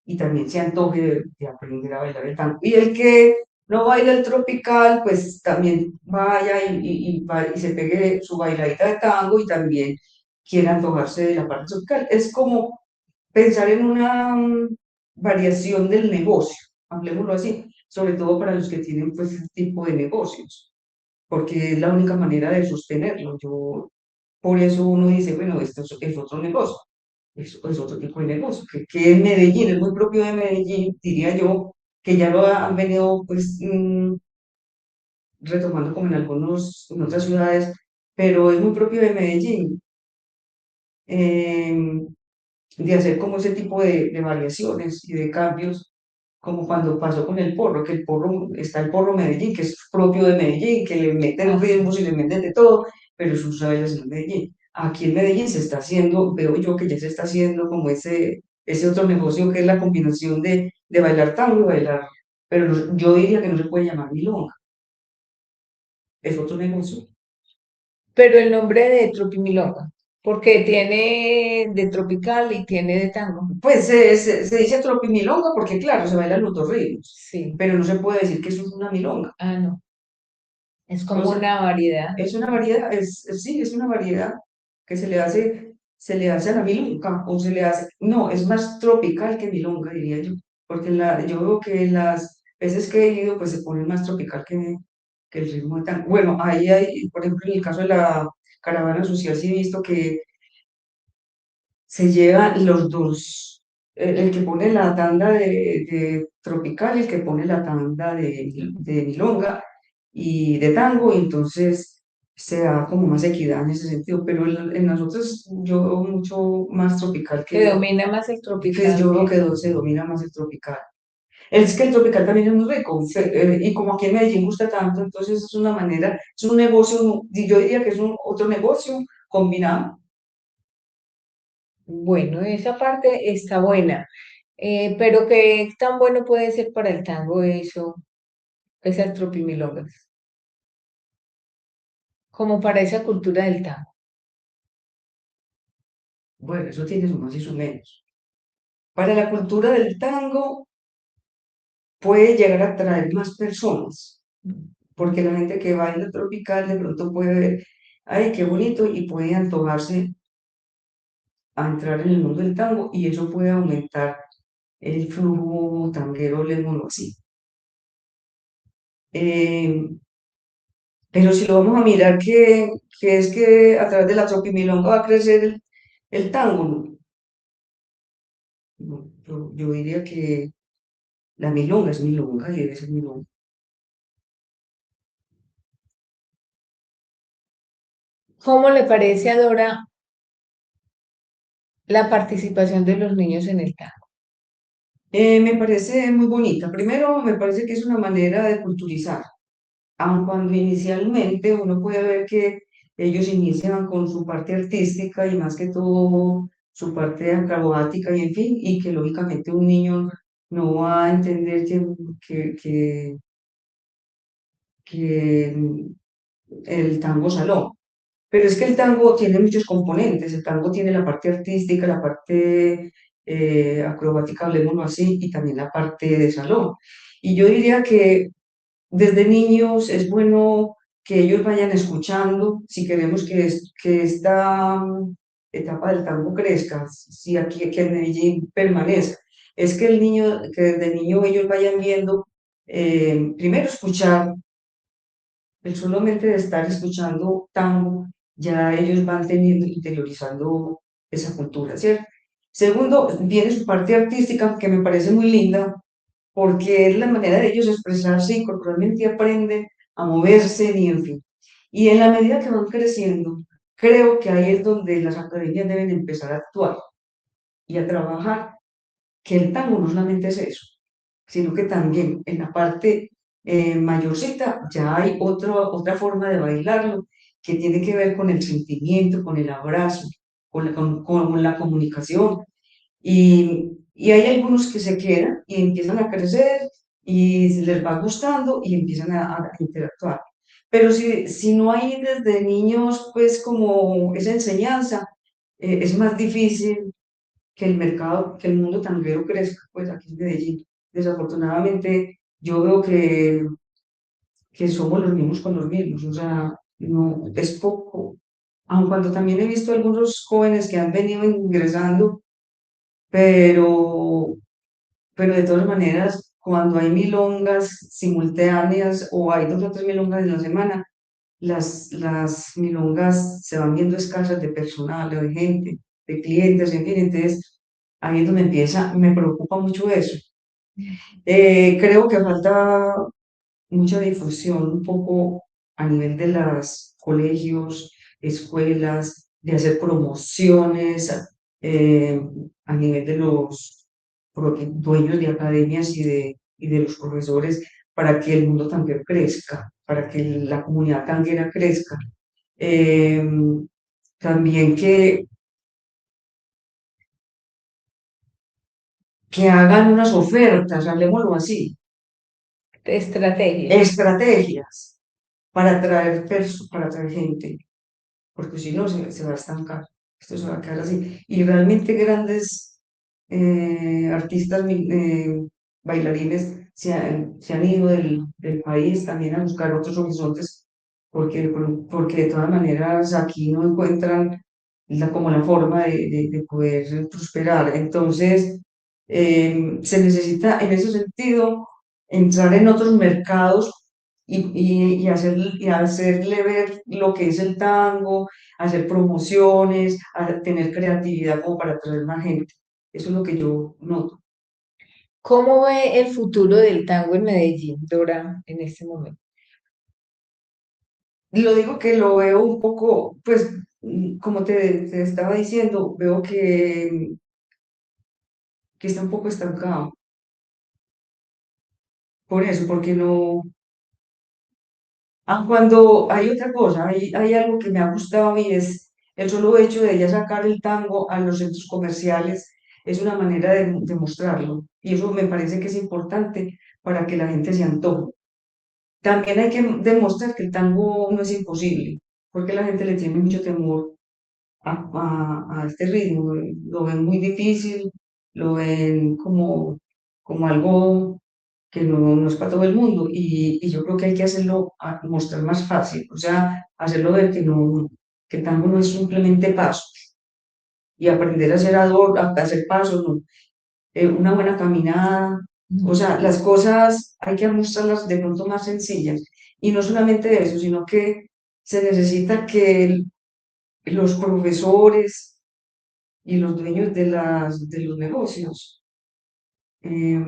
y también se antoje de aprender a bailar el tango. Y el que no baila el tropical, pues también vaya y se pegue su bailadita de tango y también quiera antojarse de la parte tropical. Es como pensar en una variación del negocio, hablemoslo así, sobre todo para los que tienen pues este tipo de negocios, porque es la única manera de sostenerlo. Por eso uno dice, bueno, esto es otro negocio, es otro tipo de negocio, que en Medellín, es muy propio de Medellín, diría yo, que ya lo han venido pues retomando como en otras ciudades, pero es muy propio de Medellín, de hacer como ese tipo de variaciones y de cambios, como cuando pasó con el porro, que el porro, está el porro Medellín, que es propio de Medellín, que le meten Así. ritmos y le meten de todo, pero es un sabes en Medellín. Aquí en Medellín se está haciendo, veo yo que ya se está haciendo como ese otro negocio que es la combinación de bailar tango y bailar, pero yo diría que no se puede llamar milonga, es otro negocio. Pero el nombre de Tropimilonga, porque tiene de tropical y tiene de tango. Pues se dice tropimilonga porque claro, se bailan los dos ritmos, Sí. pero no se puede decir que eso es una milonga. Ah, no. Es O como sea, una variedad. es una variedad, sí, es una variedad que se le hace a la milonga, o se le hace, no, es más tropical que milonga, diría yo, porque yo veo que las veces que he ido, pues se pone más tropical que el ritmo de tango. Bueno, ahí hay, por ejemplo, en el caso de la caravana social, sí he visto que se llevan los dos, el que pone la tanda de tropical, el que pone la tanda de milonga y de tango, y entonces se da como más equidad en ese sentido, pero en nosotros yo veo mucho más tropical Predomina más el que tropical yo veo que... que se domina más el tropical. Es que el tropical también es muy rico, Sí. y como aquí en Medellín gusta tanto, entonces es una manera, es un negocio, yo diría que es un otro negocio combinado. Bueno, esa parte está buena. Pero ¿qué tan bueno puede ser para el tango eso, esas tropimilongas? Como para esa cultura del tango. Bueno, eso tiene su más y su menos. Para la cultura del tango puede llegar a atraer más personas, porque la gente que baila tropical de pronto puede ver, ay, qué bonito, y puede antojarse a entrar en el mundo del tango y eso puede aumentar el flujo tanguero, lemon así. Eh, pero si lo vamos a mirar que es que a través de la tropimilonga va a crecer el tango, ¿no? Yo diría que la milonga es milonga y debe ser milonga. ¿Cómo le parece a Dora la participación de los niños en el tango? Me parece muy bonita. Primero, me parece que es una manera de culturizar, aun cuando inicialmente uno puede ver que ellos inician con su parte artística y más que todo su parte acrobática y en fin, y que lógicamente un niño no va a entender que, que, que el tango salón. Pero es que el tango tiene muchos componentes. El tango tiene la parte artística, la parte acrobática, hablemoslo así, y también la parte de salón. Y yo diría que desde niños es bueno que ellos vayan escuchando, si queremos que esta etapa del tango crezca, si aquí que en Medellín permanezca. Es que el niño, que desde niño ellos vayan viendo, primero escuchar el solamente de estar escuchando tango, ya ellos van teniendo, interiorizando esa cultura, ¿cierto? Segundo, viene su parte artística, que me parece muy linda, porque es la manera de ellos expresarse y corporalmente aprenden a moverse y en fin. Y en la medida que van creciendo, creo que ahí es donde las academias deben empezar a actuar y a trabajar, que el tango no solamente es eso, sino que también en la parte mayorcita ya hay otra forma de bailarlo que tiene que ver con el sentimiento, con el abrazo, con la comunicación. Y hay algunos que se quedan y empiezan a crecer y les va gustando y empiezan a interactuar. Pero si no hay desde niños, pues como esa enseñanza, es más difícil que el mercado, que el mundo tanguero crezca, pues aquí en Medellín. Desafortunadamente, yo veo que somos los mismos con los mismos, o sea, no, es poco. Aun cuando también he visto algunos jóvenes que han venido ingresando pero, pero de todas maneras, cuando hay milongas simultáneas o hay dos o tres milongas en la semana, las milongas se van viendo escasas de personal, de gente, de clientes, en fin, entonces ahí es donde empieza, me preocupa mucho eso. Creo que falta mucha difusión un poco a nivel de los colegios, escuelas, de hacer promociones, eh, a nivel de los dueños de academias y de los profesores para que el mundo también crezca, para que la comunidad tanguera crezca. Eh, También que hagan unas ofertas, hablemoslo así, Estrategias. estrategias para atraer, para atraer gente, porque si no se va a estancar, esto se va a quedar así. Y realmente grandes artistas, bailarines se han ido del país también a buscar otros horizontes, porque de todas maneras aquí no encuentran como la forma de poder prosperar. Entonces, se necesita en ese sentido entrar en otros mercados y hacerle ver lo que es el tango, hacer promociones, tener creatividad como para atraer más gente. Eso es lo que yo noto. ¿Cómo ve el futuro del tango en Medellín, Dora, en este momento? Lo digo que lo veo un poco, pues, como te estaba diciendo, veo que está un poco estancado. Por eso, porque no. Cuando hay otra cosa, hay algo que me ha gustado y es el solo hecho de ella sacar el tango a los centros comerciales, es una manera de mostrarlo. Y eso me parece que es importante para que la gente se antoje. También hay que demostrar que el tango no es imposible, porque la gente le tiene mucho temor a este ritmo. Lo ven muy difícil, lo ven como algo que no es para todo el mundo. Y yo creo que hay que hacerlo, mostrar más fácil, o sea, hacerlo ver que no, que el tango no es simplemente pasos y aprender a hacer, a hacer pasos, no. Una buena caminada, o sea, las cosas hay que mostrarlas de pronto más sencillas. Y no solamente eso, sino que se necesita que los profesores y los dueños de los negocios eh,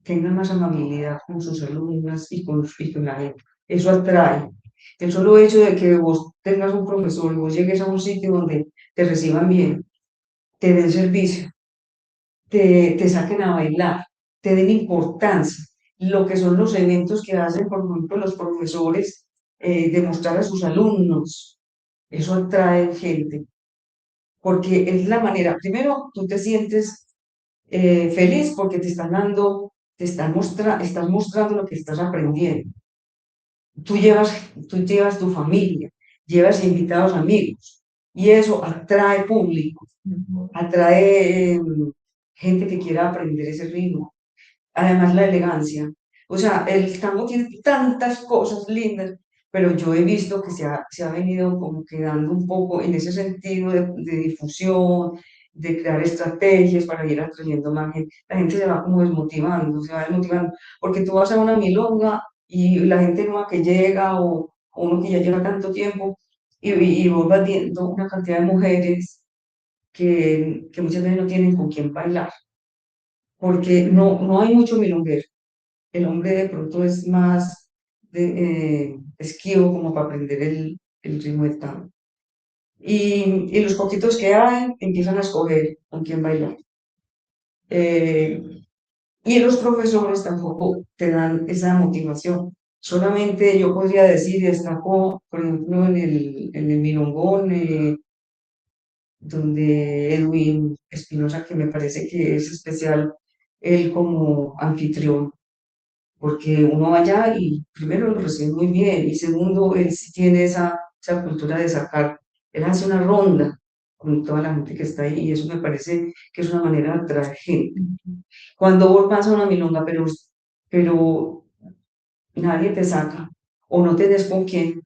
tengan más amabilidad con sus alumnas y con la gente. Eso atrae. El solo hecho de que vos tengas un profesor y vos llegues a un sitio donde te reciban bien, te den servicio, te saquen a bailar, te den importancia, lo que son los eventos que hacen, por ejemplo, los profesores, demostrar a sus alumnos, eso atrae gente, porque es la manera, primero, tú te sientes feliz porque te están dando, estás mostrando lo que estás aprendiendo. Tú llevas, tú llevas tu familia, llevas invitados amigos y eso atrae público, atrae gente que quiera aprender ese ritmo. Además, la elegancia. O sea, el tango tiene tantas cosas lindas, pero yo he visto que se ha venido como quedando un poco en ese sentido de difusión, de crear estrategias para ir atrayendo más gente. La gente se va como desmotivando, se va desmotivando, porque tú vas a una milonga y la gente nueva que llega o uno que ya lleva tanto tiempo y vos vas viendo una cantidad de mujeres que muchas veces no tienen con quién bailar, porque no hay mucho milonguero. El hombre de pronto es más esquivo como para aprender el ritmo del tango. Y los poquitos que hay empiezan a escoger con quién bailar. Eh, y los profesores tampoco te dan esa motivación. Solamente yo podría decir, destacó, por ejemplo, en el Milongón, donde Edwin Espinosa, que me parece que es especial, él como anfitrión, porque uno va allá y primero lo recibe muy bien y segundo, él sí tiene esa cultura de sacar, él hace una ronda con toda la gente que está ahí y eso me parece que es una manera de atraer gente. Cuando vos vas a una milonga, pero nadie te saca o no tenés con quién,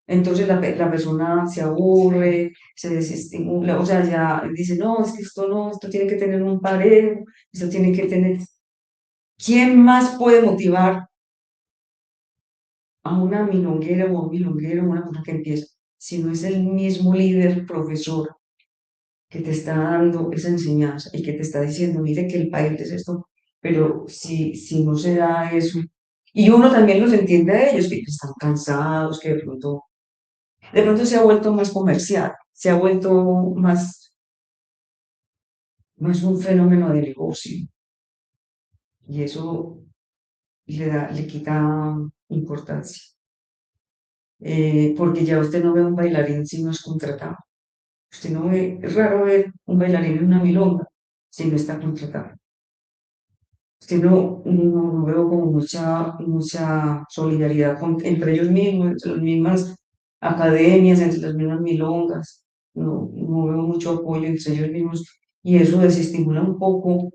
Entonces la persona se aburre, se desestimula, o sea, ya dice, no, es que esto no, esto tiene que tener un parejo, esto tiene que tener... ¿Quién más puede motivar a una milonguera o a un milonguero o una persona que empieza, si no es el mismo líder, profesor, que te está dando esa enseñanza y que te está diciendo, mire que el país es esto, pero si no se da eso, y uno también los entiende a ellos, que están cansados, que de pronto se ha vuelto más comercial, se ha vuelto más un fenómeno de negocio, y eso le quita importancia, porque ya usted no ve a un bailarín si no es contratado. Usted no ve, es raro ver un bailarín en una milonga si no está contratado. Usted no veo como mucha solidaridad entre ellos mismos, entre las mismas academias, entre las mismas milongas. No veo mucho apoyo entre ellos mismos y eso desestimula un poco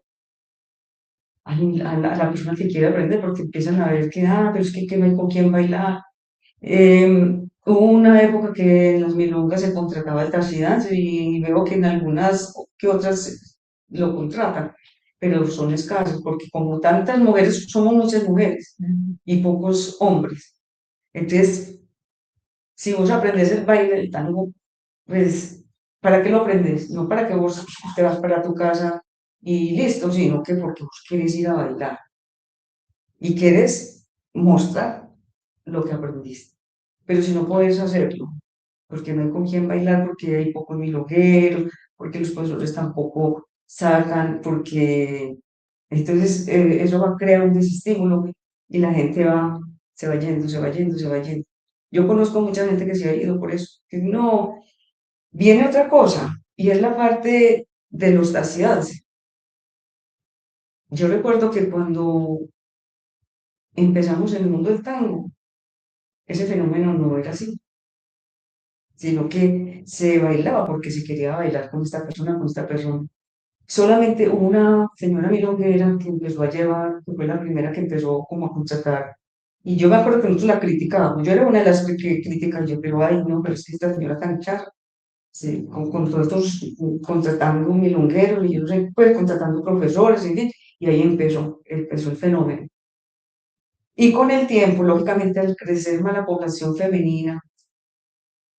a la persona que quiere aprender porque empiezan a ver que, pero es que no hay con quién bailar. Hubo una época que en las milongas se contrataba el taxi dance y veo que en algunas que otras lo contratan, pero son escasos porque como tantas mujeres, somos muchas mujeres y pocos hombres. Entonces, si vos aprendes el baile del tango, pues, ¿para qué lo aprendes? No para que vos te vas para tu casa y listo, sino que porque vos quieres ir a bailar y quieres mostrar lo que aprendiste. Pero si no puedes hacerlo, porque no hay con quién bailar, porque hay pocos milongueros, porque los profesores tampoco sacan, porque entonces eso va a crear un desestímulo y la gente se va yendo, se va yendo, se va yendo. Yo conozco mucha gente que se ha ido por eso, que no, viene otra cosa, y es la parte de los taciados. Yo recuerdo que cuando empezamos en el mundo del tango, ese fenómeno no era así, sino que se bailaba porque se quería bailar con esta persona, con esta persona. Solamente hubo una señora milonguera que empezó a llevar, que fue la primera que empezó como a contratar. Y yo me acuerdo que nosotros la criticábamos. Yo era una de las que criticaba yo, pero ay, no, pero es que esta señora tan charra, sí, con todos estos contratando milongueros y yo no sé, pues contratando profesores, en fin, y ahí empezó el fenómeno. Y con el tiempo, lógicamente, al crecer más la población femenina,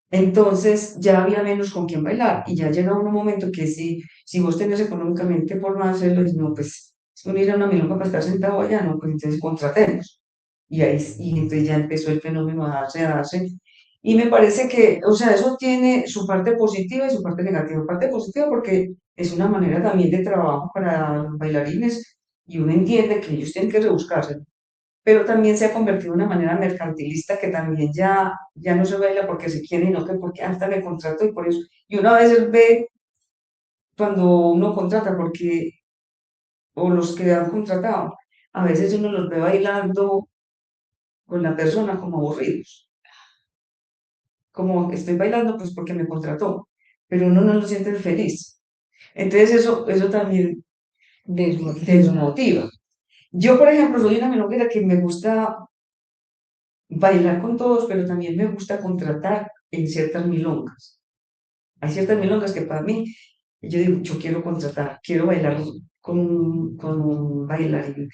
entonces ya había menos con quién bailar y ya llega un momento que si vos tenés económicamente por no hacerlo, dices, no, pues es no ir a una milonga para estar sentado allá, no, pues entonces contratemos. Y entonces ya empezó el fenómeno a darse. Y me parece que, o sea, eso tiene su parte positiva y su parte negativa. Parte positiva porque es una manera también de trabajo para los bailarines y uno entiende que ellos tienen que rebuscarse, pero también se ha convertido en una manera mercantilista que también ya no se baila porque se quiere, no que porque hasta me contrato y por eso. Y uno a veces ve cuando uno contrata, porque, o los que han contratado, a veces uno los ve bailando con la persona como aburridos, como estoy bailando pues porque me contrató, pero uno no lo siente feliz. Entonces eso también Desmotiva. desmotiva. Yo, por ejemplo, soy una melómana que me gusta bailar con todos, pero también me gusta contratar en ciertas milongas. Hay ciertas milongas que para mí, yo digo, yo quiero contratar, quiero bailar con un bailarín,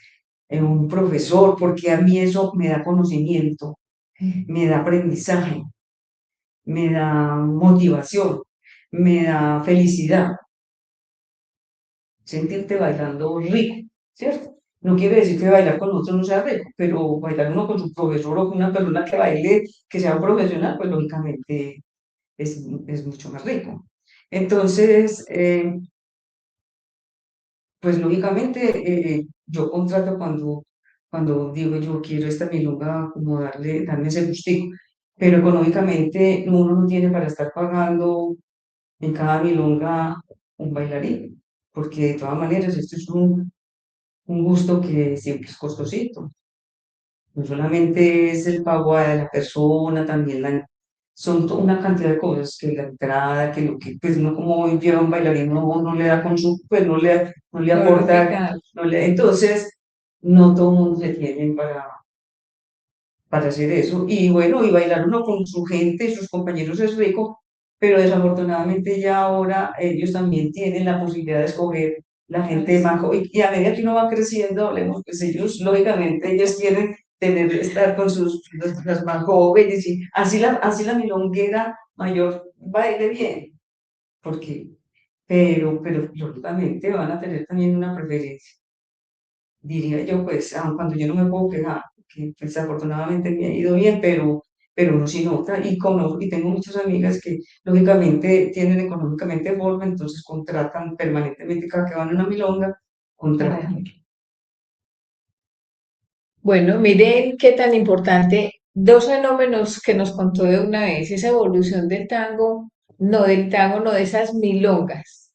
un profesor, porque a mí eso me da conocimiento, me da aprendizaje, me da motivación, me da felicidad, sentirte bailando rico, ¿cierto? No quiere decir que bailar con otros no sea rico, pero bailar uno con su profesor o con una persona que baile, que sea un profesional, pues lógicamente es mucho más rico. Entonces, pues lógicamente yo contrato cuando digo yo quiero esta milonga, como darme ese gustico, pero económicamente uno no tiene para estar pagando en cada milonga un bailarín, porque de todas maneras esto es un gusto que siempre es costosito. No solamente es el pago a la persona, también una cantidad de cosas, que la entrada, que lo que, pues uno como lleva un bailarín, no le da con su, pues no le aporta, Glorificar. entonces no todo el mundo se tiene para hacer eso. Y bueno, y bailar uno con su gente, sus compañeros es rico, pero desafortunadamente ya ahora ellos también tienen la posibilidad de escoger la gente más joven. Y a medida que uno va creciendo, hablemos, pues ellos, lógicamente, ellos quieren tener, estar con las más jóvenes y así la milonguera mayor baile bien, porque, pero lógicamente van a tener también una preferencia, diría yo, pues, aun cuando yo no me puedo quejar, que pues, desafortunadamente me ha ido bien, pero uno sí nota, y tengo muchas amigas que lógicamente tienen económicamente forma, entonces contratan permanentemente cada que van a una milonga, contratan. Bueno, miren qué tan importante, dos fenómenos que nos contó de una vez, esa evolución del tango, no de esas milongas,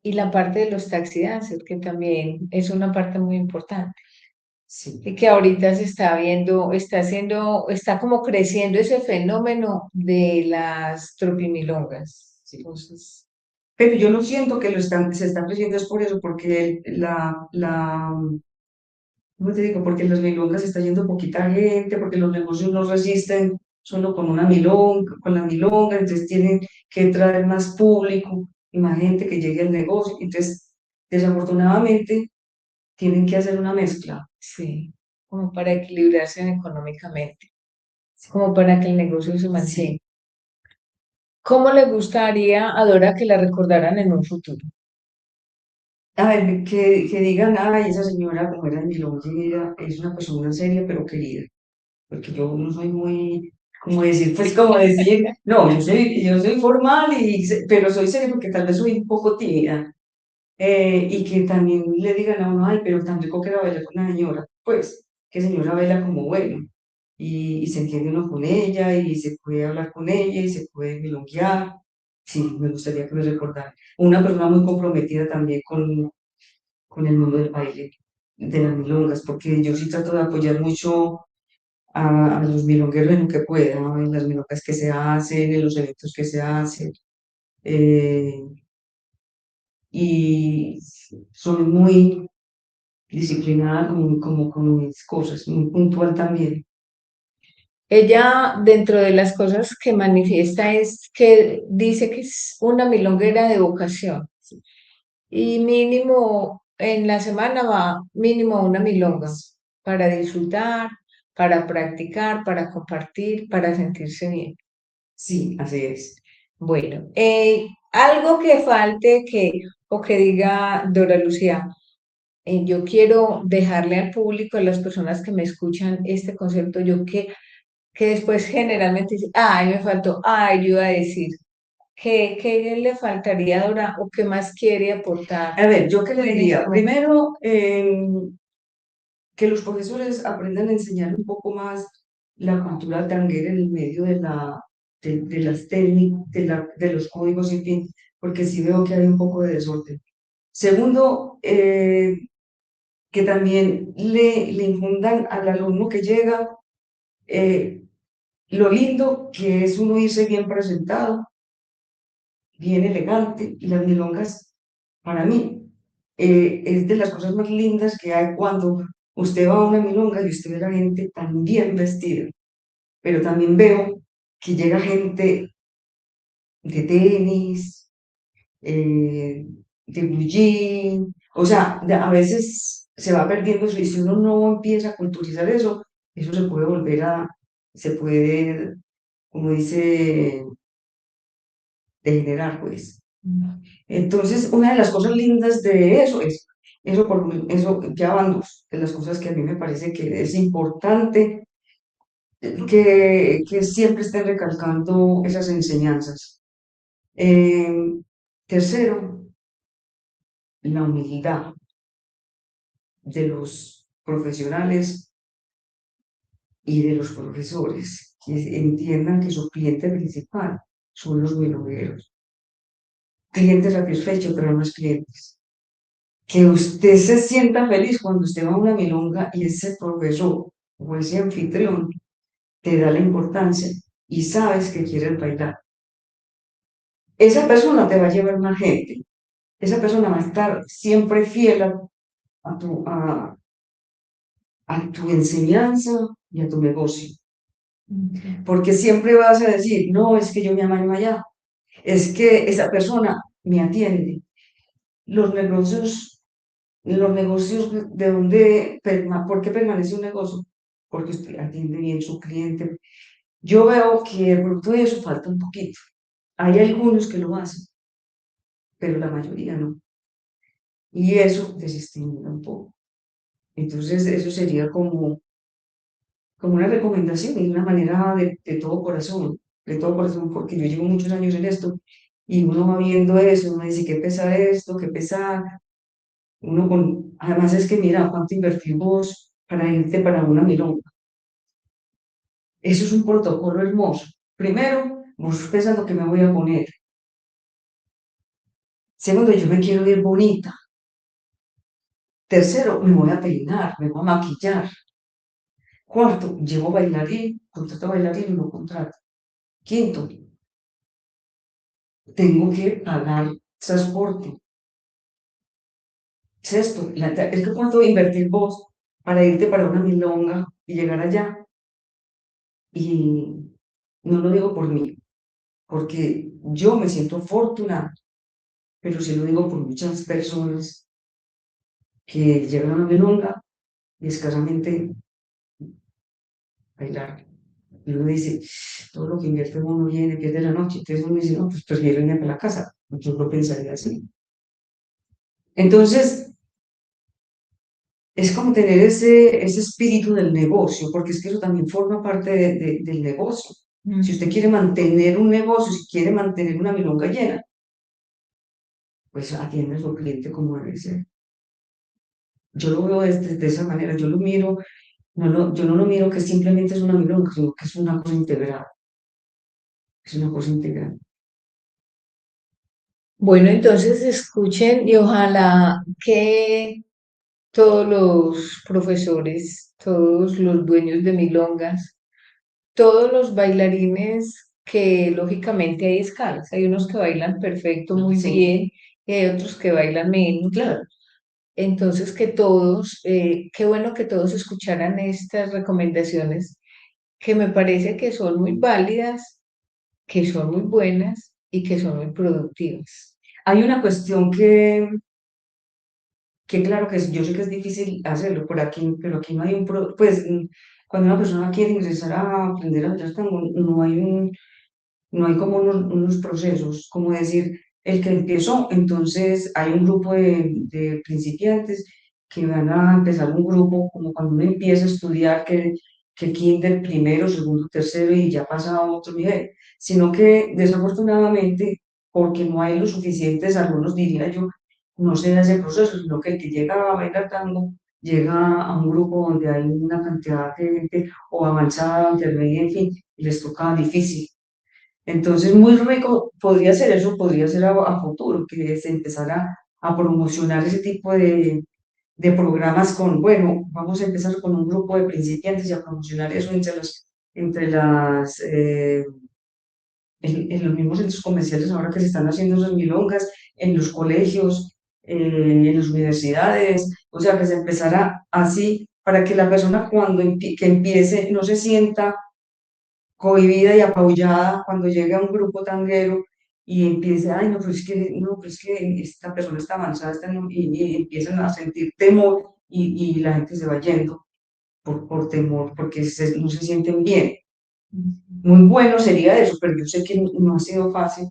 y la parte de los taxi dancers, que también es una parte muy importante, y Sí. que ahorita se está viendo, está como creciendo ese fenómeno de las tropimilongas. Sí. Entonces, Pero yo no siento que se están creciendo es por eso, porque ¿cómo te digo? Porque en las milongas está yendo poquita gente, porque los negocios no resisten solo con una milonga, con la milonga, entonces tienen que traer más público y más gente que llegue al negocio. Entonces, desafortunadamente, tienen que hacer una mezcla. sí, como para equilibrarse económicamente, como para que el negocio se Sí. mantenga. ¿Cómo le gustaría a Dora que la recordaran en un futuro? A ver, que digan, ay, esa señora como era milonguera, es una persona seria pero querida, porque yo no soy muy, como decir, no, yo soy formal, pero soy seria porque tal vez soy un poco tímida. Y que también le digan a uno, ay, pero tan rico que era bailar con una señora, pues, que señora baila como bueno, y se entiende uno con ella, y se puede hablar con ella, y se puede milonguear, sí, me gustaría que me recordaran. Una persona muy comprometida también con el mundo del baile, de las milongas, porque yo sí trato de apoyar mucho a los milongueros en lo que pueda, ¿no? En las milongas que se hacen, en los eventos que se hacen, eh, y soy muy disciplinada como con mis cosas, muy puntual también. Ella, dentro de las cosas que manifiesta, es que dice que es una milonguera de vocación. Y mínimo en la semana va mínimo una milonga para disfrutar, para practicar, para compartir, para sentirse bien. Sí, así es. Bueno, algo que falte o que diga Dora Lucía, yo quiero dejarle al público, a las personas que me escuchan este concepto, que después generalmente dice, ay, me faltó, ay, yo iba a decir, ¿qué le faltaría a Dora o qué más quiere aportar A ver, ¿yo qué le en diría? este momento? Primero, que los profesores aprendan a enseñar un poco más la cultura tanguera en el medio de las técnicas, de los códigos, en fin, porque sí veo que hay un poco de desorden. Segundo, que también le infundan al alumno que llega eh, lo lindo que es uno irse bien presentado, bien elegante, y las milongas, para mí, es de las cosas más lindas que hay cuando usted va a una milonga y usted ve a la gente tan bien vestida, pero también veo que llega gente de tenis, de blue jean, o sea, a veces se va perdiendo eso, y si uno no empieza a culturizar eso, eso se puede, como dice, degenerar, pues. Entonces, una de las cosas lindas de eso es, eso ya van dos de las cosas que a mí me parece que es importante que siempre estén recalcando esas enseñanzas. Eh, tercero, la humildad de los profesionales y de los profesores, que entiendan que su cliente principal son los milongueros. Clientes satisfechos, pero no es clientes. Que usted se sienta feliz cuando usted va a una milonga y ese profesor o ese anfitrión te da la importancia y sabes que quieres bailar. Esa persona te va a llevar más gente, esa persona va a estar siempre fiel a tu, a tu enseñanza y a tu negocio. Ok. Porque siempre vas a decir, no, es que yo me amaño allá, es que esa persona me atiende. Los negocios, los negocios de donde, ¿por qué permanece un negocio? Porque usted atiende bien su cliente. Yo veo que el producto de eso falta un poquito. Hay algunos que lo hacen, pero la mayoría no. Y eso desestimula un poco. Entonces, eso sería como una recomendación y una manera de todo corazón, porque yo llevo muchos años en esto y uno va viendo eso, uno dice, ¿qué pesa esto? ¿Qué pesa? Además es que mira, ¿cuánto invertimos para irte para una milonga? Eso es un protocolo hermoso. Primero, vos pensando que me voy a poner. Segundo, yo me quiero ir bonita. Tercero, me voy a peinar, me voy a maquillar. Cuarto, llevo bailarín, contrato bailarín y lo contrato. Quinto, tengo que pagar transporte. Sexto, es que cuánto invertir vos para irte para una milonga y llegar allá. Y no lo digo por mí, porque yo me siento afortunada, pero sí lo digo por muchas personas que llegan a una milonga y escasamente bailar. Y uno dice, todo lo que invierte uno viene, pierde la noche. Entonces uno dice, no, pues prefiero irme para la casa. Yo lo pensaría así. Entonces, es como tener ese espíritu del negocio, porque es que eso también forma parte del negocio. Si usted quiere Ujú. mantener un negocio, si quiere mantener una milonga llena, pues atiende a su cliente como debe ser. Yo lo veo de esa manera, yo lo miro, yo no lo miro que simplemente es una milonga, sino que es una cosa integral, es una cosa integral. Bueno, entonces escuchen y ojalá que todos los profesores, todos los dueños de milongas, todos los bailarines que lógicamente hay escalas, hay unos que bailan perfecto, muy Sí, bien, y hay otros que bailan menos. claro. Entonces que todos, qué bueno que todos escucharan estas recomendaciones que me parece que son muy válidas, que son muy buenas y que son muy productivas. Hay una cuestión que claro que yo sé que es difícil hacerlo por aquí, pero aquí no hay pues cuando una persona quiere ingresar a aprender a bailar tango, no hay como unos procesos, como decir, el que empezó, entonces hay un grupo de principiantes que van a empezar un grupo, como cuando uno empieza a estudiar que kinder primero, segundo, tercero y ya pasa a otro nivel, sino que desafortunadamente, porque no hay los suficientes, algunos diría yo, no se da ese proceso, sino que el que llega a bailar tango llega a un grupo donde hay una cantidad de gente o avanzada, intermedia, en fin, y les toca difícil. Entonces, muy rico podría ser eso, podría ser a futuro, que se empezara a promocionar ese tipo de programas con, bueno, vamos a empezar con un grupo de principiantes y a promocionar eso entre las, en los mismos centros comerciales ahora que se están haciendo esas milongas, en los colegios, en las universidades, o sea, que se empezara así para que la persona cuando que empiece no se sienta cohibida y apabullada cuando llega un grupo tanguero y empiece, ay, no, pero es que, no, pero es que esta persona está avanzada, y empiezan a sentir temor y la gente se va yendo por temor, porque no se sienten bien. Muy bueno sería eso, pero yo sé que no ha sido fácil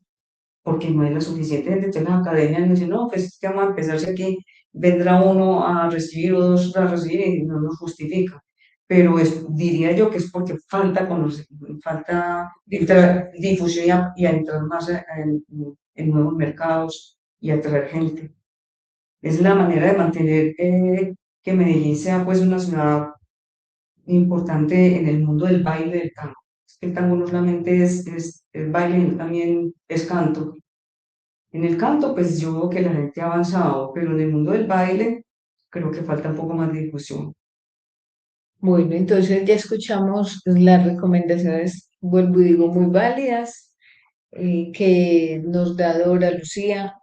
porque no hay la suficiente gente. Entonces las academias me dicen, no, pues es que vamos a empezar si aquí vendrá uno a recibir o dos a recibir y no nos justifica. Pero diría yo que es porque falta falta Difusión. difusión y a entrar más en nuevos mercados y atraer gente. Es la manera de mantener que Medellín sea pues una ciudad importante en el mundo del baile del tango. Es que el tango no solamente es baile, sino también es canto. En el canto, pues yo veo que la gente ha avanzado, pero en el mundo del baile creo que falta un poco más de difusión. Bueno, entonces ya escuchamos las recomendaciones, vuelvo y digo, muy válidas, que nos da Dora Lucía.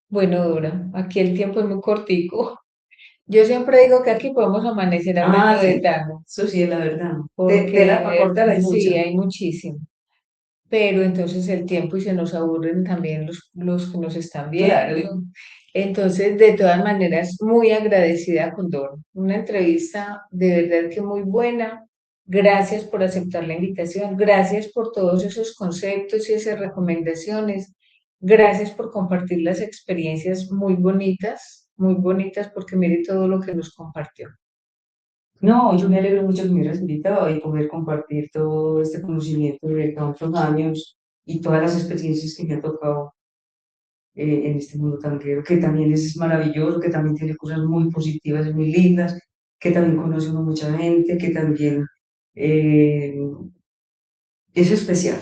Bueno, Dora, aquí el tiempo es muy cortico. Yo siempre digo que aquí podemos amanecer hablando Ah, de sí, tango, eso sí es la verdad. Tela para porque cortar hay mucha. sí, hay muchísimo. Pero entonces el tiempo y se nos aburren también los que nos están Claro. viendo. Entonces, de todas maneras, muy agradecida con Doro. Una entrevista de verdad que muy buena. Gracias por aceptar la invitación. Gracias por todos esos conceptos y esas recomendaciones. Gracias por compartir las experiencias muy bonitas, porque mire todo lo que nos compartió. No, yo me alegro mucho que me hayas invitado y poder compartir todo este conocimiento de tantos años y todas las experiencias que me ha tocado en este mundo tanquero, que también es maravilloso, que también tiene cosas muy positivas y muy lindas, que también conoce uno mucha gente, que también eh, es especial.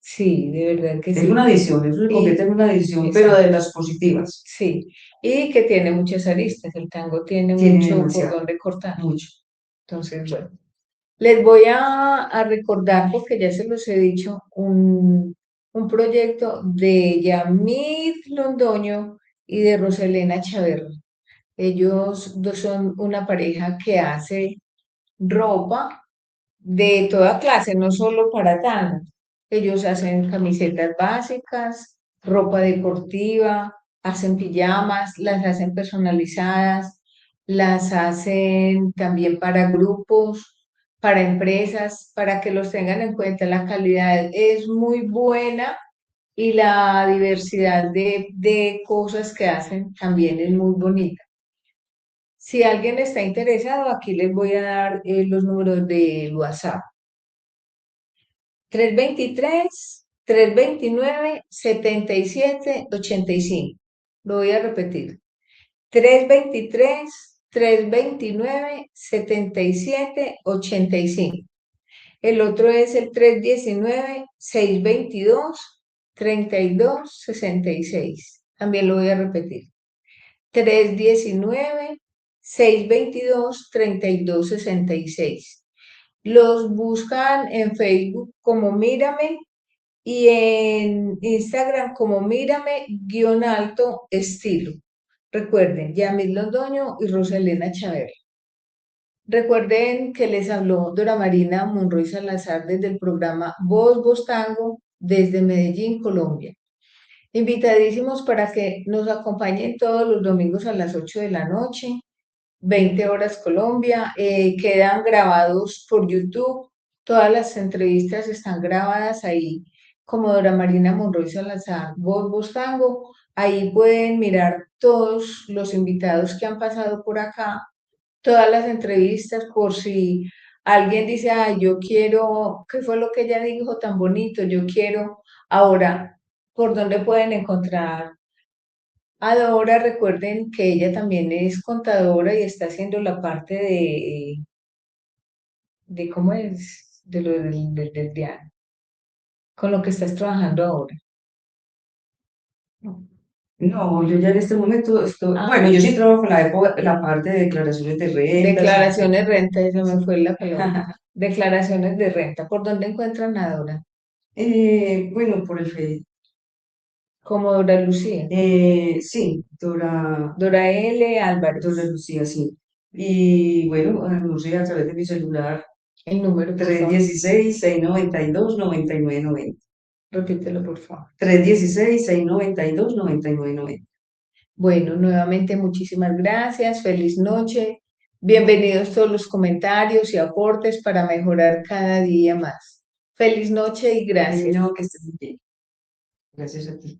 Sí, de verdad que Es sí. una adición, eso se convierte Y en una adición, pero de exacto. las positivas. Sí, y que tiene muchas aristas, el tango tiene Tiene mucho por demasiado, donde cortar. mucho. Entonces, bueno, les voy a recordar, porque ya se los he dicho, un proyecto de Yamid Londoño y de Roselena Chaverra. Ellos dos son una pareja que hace ropa de toda clase, no solo para tango. Ellos hacen camisetas básicas, ropa deportiva, hacen pijamas, las hacen personalizadas, las hacen también para grupos, para empresas, para que los tengan en cuenta. La calidad es muy buena y la diversidad de cosas que hacen también es muy bonita. Si alguien está interesado, aquí les voy a dar los números de WhatsApp. 323-329-7785. Lo voy a repetir. 323-329-7785. El otro es el 319-622-3266. También lo voy a repetir. 319-622-3266. Los buscan en Facebook como Mírame y en Instagram como Mírame-estilo. Recuerden, Yamil Londoño y Rosalena Chávez. Recuerden que les habló Dora Marina Monroy Salazar desde el programa Voz Tango desde Medellín, Colombia. Invitadísimos para que nos acompañen todos los domingos a las 8 de la noche, 20 horas Colombia. Quedan grabados por YouTube. Todas las entrevistas están grabadas ahí, como Dora Marina Monroy Salazar, Voz Tango. Ahí pueden mirar todos los invitados que han pasado por acá, todas las entrevistas, por si alguien dice, ay, yo quiero, ¿qué fue lo que ella dijo tan bonito? Yo quiero, ahora, ¿por dónde pueden encontrar a Dora? Recuerden que ella también es contadora y está haciendo la parte de cómo es, de lo del diario, con lo que estás trabajando ahora. ¿No? No, yo ya en este momento estoy, bueno, Ah, yo sí trabajo con la parte de declaraciones de rentas y declaraciones de renta, se me fue la palabra. Declaraciones de renta. ¿Por dónde encuentran a Dora? bueno, por el Facebook. Como Dora Lucía. Sí, Dora L. Dora Álvarez. Lucía, sí. Y bueno, no sé, a través de mi celular, El número, por favor. 316-692-9990. Repítelo, por favor. 316-692-9990. Bueno, nuevamente muchísimas gracias. Feliz noche. Bienvenidos todos los comentarios y aportes para mejorar cada día más. Feliz noche y gracias. No, que estés muy bien. Gracias a ti.